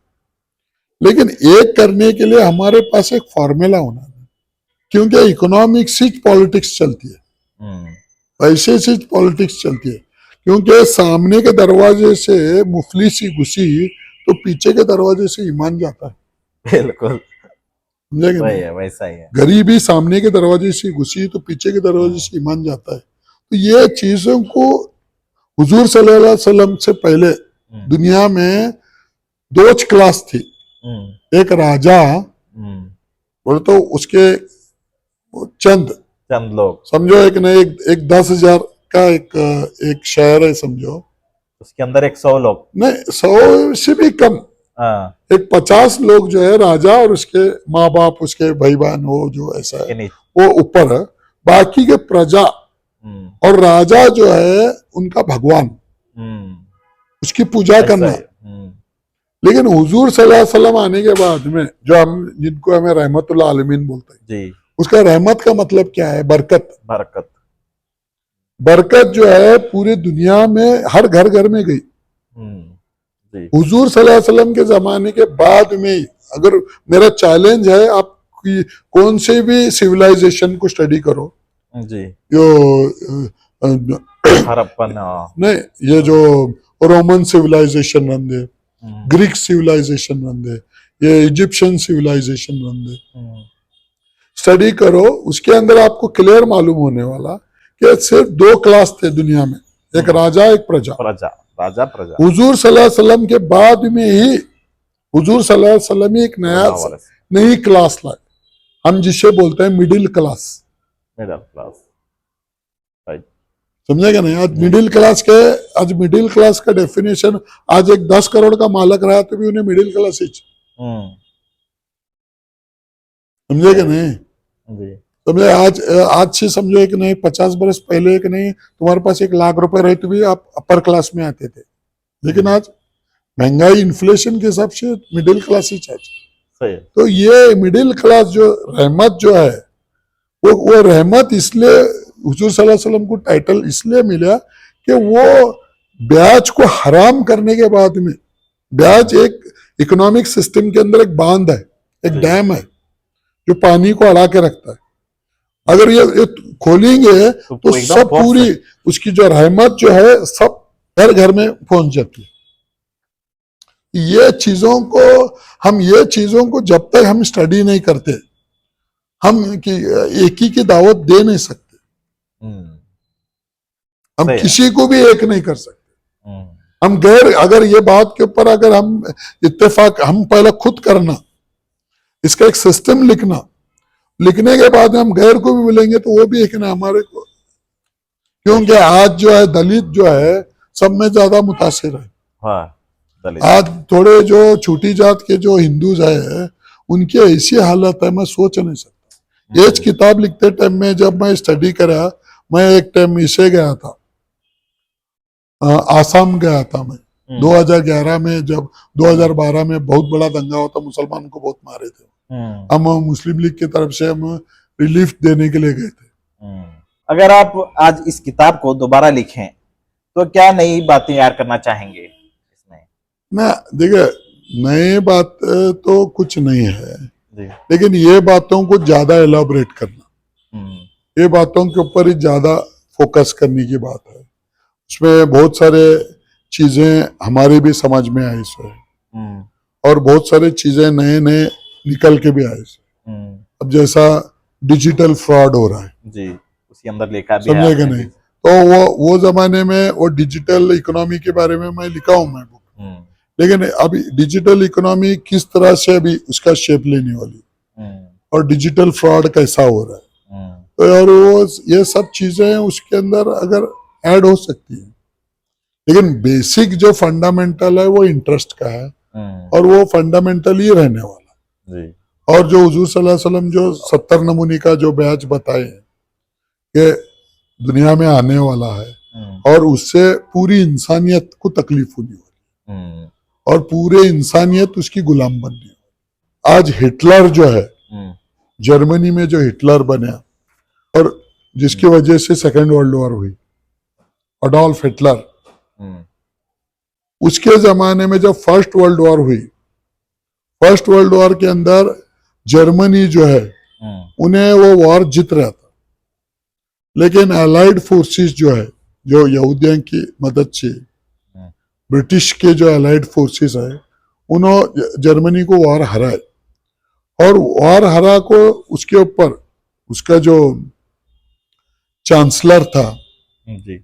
लेकिन एक करने के लिए हमारे पास एक फॉर्मूला होना है, क्योंकि इकोनॉमिक्स ही पॉलिटिक्स चलती है, पैसे से पॉलिटिक्स चलती है, क्योंकि सामने के दरवाजे से मुफलिसी घुसी तो पीछे के दरवाजे से ईमान जाता है। बिल्कुल समझे? वही है, वैसा ही है। गरीबी सामने के दरवाजे से घुसी तो पीछे के दरवाजे से ईमान जाता है। तो ये चीजों को हुजूर सल्लल्लाहु अलैहि वसल्लम से पहले दुनिया में दो क्लास थी, एक राजा, बोले तो उसके चंद लोग, समझो, एक नहीं एक 10,000 का एक शहर है समझो, उसके अंदर 100 लोग, नहीं 100 से भी कम, एक 50 लोग जो है राजा और उसके माँ बाप, उसके भाई बहन, वो जो ऐसा है वो ऊपर है, बाकी के प्रजा, और राजा जो है उनका भगवान, उसकी पूजा करना। लेकिन हुजूर सल्लल्लाहु अलैहि वसल्लम आने के बाद में जो हम जिनको हमें रहमतुल्लाह आलमीन बोलते हैं जी, उसका रहमत का मतलब क्या है? बरकत। बरकत, बरकत जो है पूरी दुनिया में हर घर में गई। हुजूर सल्लल्लाहु अलैहि वसल्लम के जमाने के बाद में, अगर मेरा चैलेंज है, आप कौन से भी सिविलाइजेशन को स्टडी करो जी, जो हड़प्पन नहीं, ये जो रोमन सिविलाइजेशन रंदे, ग्रीक सिविलाइजेशन रंदे, ये इजिप्शियन सिविलाइजेशन रंदे, स्टडी करो, उसके अंदर आपको क्लियर मालूम होने वाला कि सिर्फ दो क्लास थे दुनिया में, एक राजा एक प्रजा। राजा प्रजा। हुजूर सल्लल्लाहु अलैहि वसल्लम के बाद में ही हुजूर सल्लल्लाहु अलैहि वसल्लम एक नई क्लास लाए, हम जिसे बोलते हैं मिडिल क्लास। मिडिल क्लास, समझेगा नहीं? आज मिडिल क्लास के, आज मिडिल क्लास का डेफिनेशन, आज एक 10 करोड़ का मालक रहा तो भी उन्हें मिडिल क्लास ही, समझेगा नहीं? समझे? आज से समझो एक नहीं, 50 बरस पहले एक नहीं, तुम्हारे पास 1 लाख रुपए रहे तो भी आप अपर क्लास में आते थे, लेकिन आज महंगाई इन्फ्लेशन के हिसाब से मिडिल क्लास ही चाहिए। तो ये मिडिल क्लास जो रहमत जो है, वो रहमत इसलिए हुजूर सल्लल्लाहु अलैहि वसल्लम को टाइटल इसलिए मिला कि वो ब्याज को हराम करने के बाद में, ब्याज एक इकोनॉमिक सिस्टम के अंदर एक बांध है, एक डैम है जो पानी को अड़ा के रखता है। अगर ये खोलेंगे तो सब पूरी उसकी जो रहमत जो है सब घर घर में पहुंच जाती है। ये चीजों को जब तक हम स्टडी नहीं करते, हम एक ही की दावत दे नहीं सकते, हम किसी को भी एक नहीं कर सकते। हम अगर ये बात के ऊपर अगर हम इत्तेफाक, हम पहले खुद करना, इसका एक सिस्टम लिखने के बाद हम गैर को भी मिलेंगे तो वो भी एक ना हमारे को, क्योंकि आज जो है दलित जो है सब में ज्यादा मुतासिर है। आज थोड़े जो छोटी जात के जो हिंदूज है उनकी ऐसी हालत है, मैं सोच नहीं सकता। ये किताब लिखते टाइम में जब मैं स्टडी करा, मैं एक टाइम इसे गया था, आसाम गया था मैं 2011 में, जब 2012 में बहुत बड़ा दंगा हुआ था, मुसलमान को बहुत मारे थे। हम मुस्लिम लीग की तरफ से हम रिलीफ देने के लिए गए थे। अगर आप आज इस किताब को दोबारा लिखें तो क्या नई बातें याद करना चाहेंगे इसमें? ना देखिए, नए बात तो कुछ नहीं है, जी। लेकिन ये बातों को ज्यादा एलाबोरेट करना, हम्म, ये बातों के ऊपर ही ज्यादा फोकस करने की बात है। उसमें बहुत सारे चीजें हमारे भी समझ में आई सो है, और बहुत सारी चीजें नए नए निकल के भी आए सो। अब जैसा डिजिटल फ्रॉड हो रहा है, जी, उसके अंदर लिखा भी है समझे कि आपने नहीं, भी। तो वो जमाने में वो डिजिटल इकोनॉमी के बारे में मैं लिखा हूं मैं बुक, लेकिन अभी डिजिटल इकोनॉमी किस तरह से अभी उसका शेप लेने वाली, और डिजिटल फ्रॉड कैसा हो रहा है, तो और वो ये सब चीजें उसके अंदर अगर ऐड हो सकती है, लेकिन बेसिक जो फंडामेंटल है वो इंटरेस्ट का है, और वो फंडामेंटल ही रहने वाला जी। और जो हुजूर सल्लल्लाहु अलैहि वसल्लम जो 70 नमूने का जो बैच बताए हैं कि दुनिया में आने वाला है, और उससे पूरी इंसानियत को तकलीफ होने वाली, और पूरे इंसानियत उसकी गुलाम बनने वाली। आज हिटलर जो है, जर्मनी में जो हिटलर बना और जिसकी वजह से सेकेंड वर्ल्ड वॉर हुई, अडोल्फ हिटलर, उसके जमाने में जब फर्स्ट वर्ल्ड वॉर हुई, फर्स्ट वर्ल्ड वॉर के अंदर जर्मनी जो है उन्हें वो वॉर जीत रहा था, लेकिन अलाइड फोर्सेस जो है, जो यहूदियों की मदद से ब्रिटिश के जो अलाइड फोर्सेस है, उन्होंने जर्मनी को वॉर हराए, और वॉर हरा को उसके ऊपर उसका जो चांसलर था जी।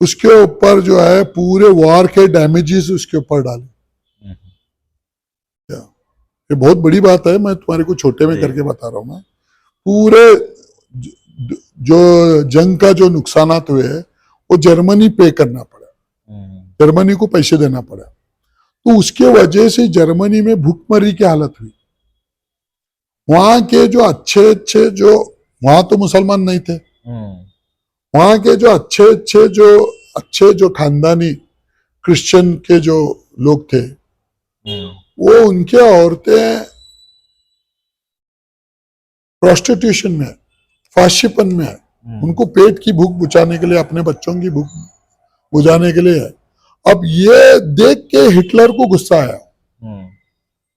उसके ऊपर जो है पूरे वॉर के डैमेजेस उसके ऊपर डाले। ये बहुत बड़ी बात है, मैं तुम्हारे को छोटे में करके बता रहा हूं। मैं पूरे जो जंग का जो नुकसानात हुए वो जर्मनी पे करना पड़ा, जर्मनी को पैसे देना पड़ा, तो उसके वजह से जर्मनी में भूखमरी की हालत हुई। वहां के जो अच्छे अच्छे जो, वहां तो मुसलमान नहीं थे, वहां के जो अच्छे जो खानदानी क्रिश्चियन के जो लोग थे, वो उनके औरतें प्रोस्टिट्यूशन में, फाशिपन में है, उनको पेट की भूख बुझाने के लिए, अपने बच्चों की भूख बुझाने के लिए है। अब ये देख के हिटलर को गुस्सा आया,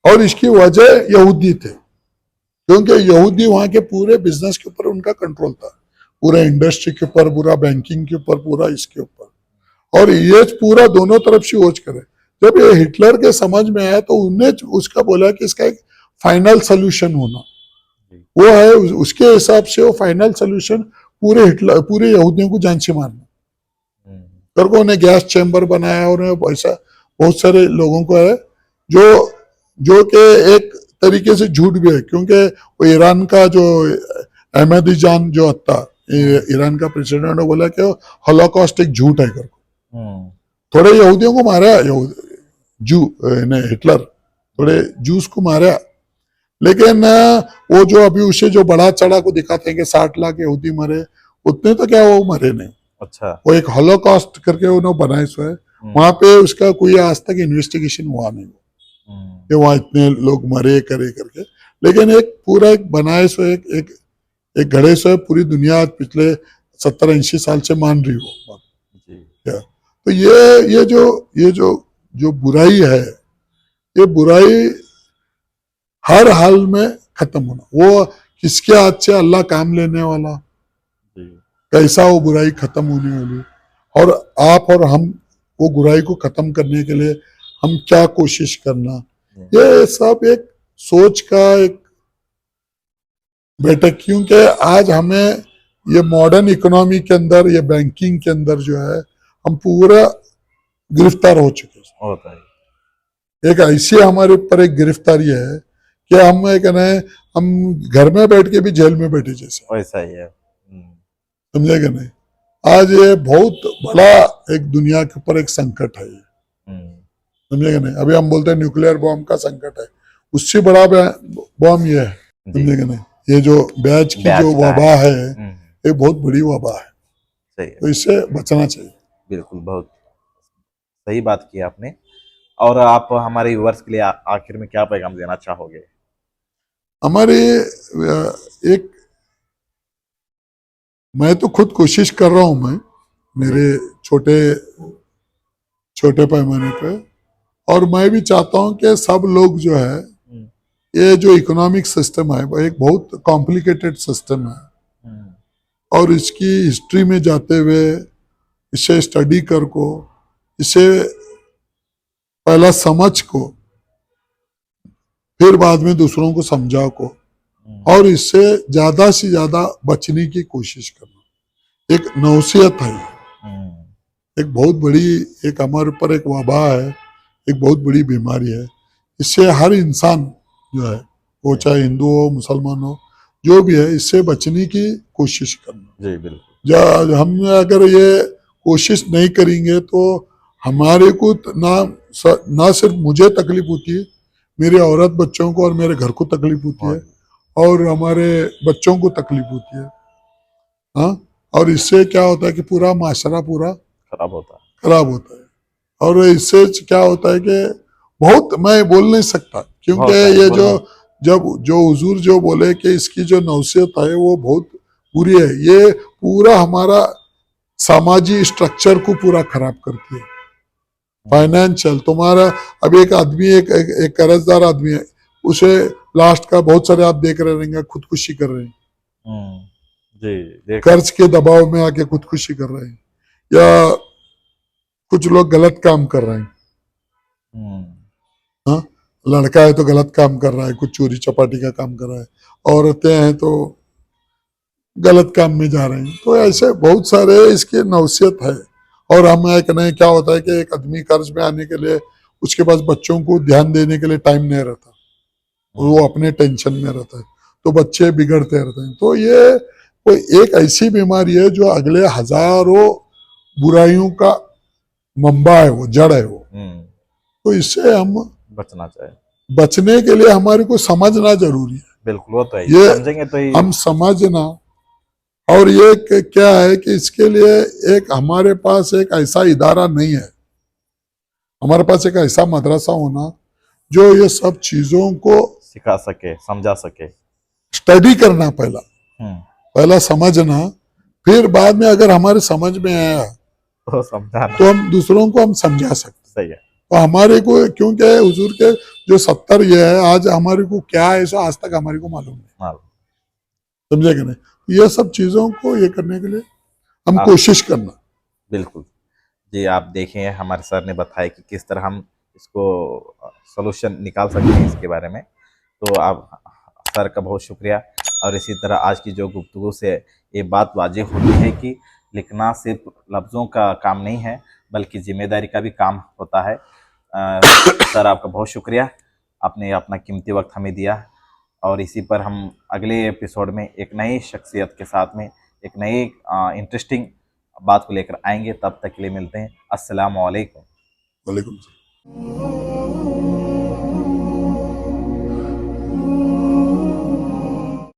और इसकी वजह यहूदी थे, क्योंकि यहूदी वहां के पूरे बिजनेस के ऊपर उनका कंट्रोल था, पूरा इंडस्ट्री के ऊपर, पूरा बैंकिंग के ऊपर, पूरा इसके ऊपर, और ये पूरा दोनों तरफ से वोच करे। जब ये हिटलर के समझ में आया तो उन्हें उसका बोला कि इसका एक फाइनल सोल्यूशन होना वो है, उसके हिसाब से वो फाइनल सोल्यूशन पूरे यहूदियों को जान से मारना करके उन्हें गैस चैम्बर बनाया, और ऐसा बहुत सारे लोगों को है जो कि एक तरीके से झूठ भी है, क्योंकि वो ईरान का जो अहमदीजान जो था, ईरान का प्रेसिडेंट ने बोला कि हॉलोकॉस्ट एक झूठ है करके, थोड़े यहूदियों को मारा हिटलर, थोड़े जूस को मारा, लेकिन वो जो अभी उसे जो बड़ा चढ़ा को दिखाते हैं कि 60 लाख यहूदी मरे, उतने तो क्या वो मरे नहीं। अच्छा, वो एक हॉलोकॉस्ट करके उन्होंने बनाए सो है, वहां पे उसका कोई आज तक इन्वेस्टिगेशन हुआ नहीं कि वहां इतने लोग मरे करे करके, लेकिन एक पूरा एक बनाए सो एक घड़े सो पूरी दुनिया पिछले 70-80 साल से मान रही हो। तो ये जो बुराई है, ये बुराई हर हाल में खत्म होना, वो किसके हाथ से अल्लाह काम लेने वाला, कैसा वो बुराई खत्म होने वाली, और आप और हम वो बुराई को खत्म करने के लिए हम क्या कोशिश करना, ये सब एक सोच का एक बैठक, क्योंकि आज हमें ये मॉडर्न इकोनॉमी के अंदर, ये बैंकिंग के अंदर जो है हम पूरा गिरफ्तार हो चुके हैं। एक ऐसी हमारे ऊपर एक गिरफ्तारी है कि हम हम घर में बैठ के भी जेल में बैठे जैसे, वैसा ही है, समझे कि नहीं। आज ये बहुत बड़ा एक दुनिया के ऊपर एक संकट है, समझे कि नहीं। अभी हम बोलते हैं न्यूक्लियर बॉम्ब का संकट है, उससे बड़ा बॉम्ब ये है, समझे कि नहीं। ये जो ब्याज की जो वबा है, ये बहुत बड़ी वबा है, तो इससे बचना चाहिए। बिल्कुल, बहुत सही बात की आपने। और आप हमारे व्यूअर्स के लिए आखिर में क्या पैगाम देना चाहोगे? हमारे एक, मैं तो खुद कोशिश कर रहा हूं, मैं मेरे छोटे छोटे पैमाने पे, और मैं भी चाहता हूं कि सब लोग जो है, ये जो इकोनॉमिक सिस्टम है वो एक बहुत कॉम्प्लिकेटेड सिस्टम है, और इसकी हिस्ट्री में जाते हुए इसे स्टडी कर को, इसे पहला समझ को, फिर बाद में दूसरों को समझा को, और इससे ज्यादा से ज्यादा बचने की कोशिश करना। एक नौसियत है, एक बहुत बड़ी, एक हमारे ऊपर एक वबा है, एक बहुत बड़ी बीमारी है। इससे हर इंसान जो है, वो चाहे हिंदू हो मुसलमान हो जो भी है, इससे बचने की कोशिश करना। जी बिल्कुल। हम अगर ये कोशिश नहीं करेंगे तो हमारे को ना सिर्फ मुझे तकलीफ होती है, मेरे औरत बच्चों को और मेरे घर को तकलीफ होती है, और हमारे बच्चों को तकलीफ होती है। हाँ, और इससे क्या होता है कि पूरा माशरा पूरा खराब होता है। और इससे क्या होता है कि बहुत, मैं बोल नहीं सकता, क्योंकि ये जो हुजूर जो बोले कि इसकी जो नौसियत है वो बहुत बुरी है, ये पूरा हमारा सामाजिक स्ट्रक्चर को पूरा खराब करती है। फाइनेंशियल, तुम्हारा अब एक आदमी, एक कर्जदार आदमी है, उसे लास्ट का बहुत सारे आप देख रहे रहेंगे खुदकुशी कर रहे हैं, जी, कर्ज के दबाव में आके खुदकुशी कर रहे हैं, या कुछ लोग गलत काम कर रहे हैं। हाँ, लड़का है तो गलत काम कर रहा है, कुछ चोरी चपाटी का काम कर रहा है, औरतें हैं तो गलत काम में जा रहे हैं। तो ऐसे बहुत सारे इसकी नौसियत है। और हम एक नहीं, क्या होता है कि एक आदमी कर्ज में आने के लिए उसके पास बच्चों को ध्यान देने के लिए टाइम नहीं रहता, वो अपने टेंशन में रहता है, तो बच्चे बिगड़ते रहते हैं। तो ये कोई एक ऐसी बीमारी है जो अगले हजारों बुराइयों का मंबा है, वो जड़ है वो। तो इससे हम बचना चाहिए। बचने के लिए हमारे को समझना जरूरी है। बिल्कुल, वो तो है, ये समझेंगे तो ही हम समझना। और ये क्या है कि इसके लिए एक हमारे पास एक ऐसा इदारा नहीं है, हमारे पास एक ऐसा मदरसा होना जो ये सब चीजों को सिखा सके, समझा सके। स्टडी करना, पहला समझना, फिर बाद में अगर हमारे समझ में आया तो समझाना, तो हम दूसरों को हम समझा सकते। सही है। तो हमारे को, क्योंकि हुजूर के जो 70 ये है, आज हमारे को क्या है ऐसा आज तक हमारे को मालूम नहीं, समझे कि नहीं। ये सब चीजों को ये करने के लिए हम कोशिश करना। बिल्कुल जी, आप देखें हमारे सर ने बताया कि किस तरह हम इसको सॉल्यूशन निकाल सकते हैं इसके बारे में। तो आप सर का बहुत शुक्रिया। और इसी तरह आज की जो गुफ्तगू से ये बात वाज़ेह होती है कि लिखना सिर्फ लफ्ज़ों का काम नहीं है, बल्कि जिम्मेदारी का भी काम होता है। सर आपका बहुत शुक्रिया, आपने अपना कीमती वक्त हमें दिया। और इसी पर हम अगले एपिसोड में एक नई शख्सियत के साथ में एक नई इंटरेस्टिंग बात को लेकर आएंगे। तब तक के लिए मिलते हैं। अस्सलाम वालेकुम। वालेकुम सलाम।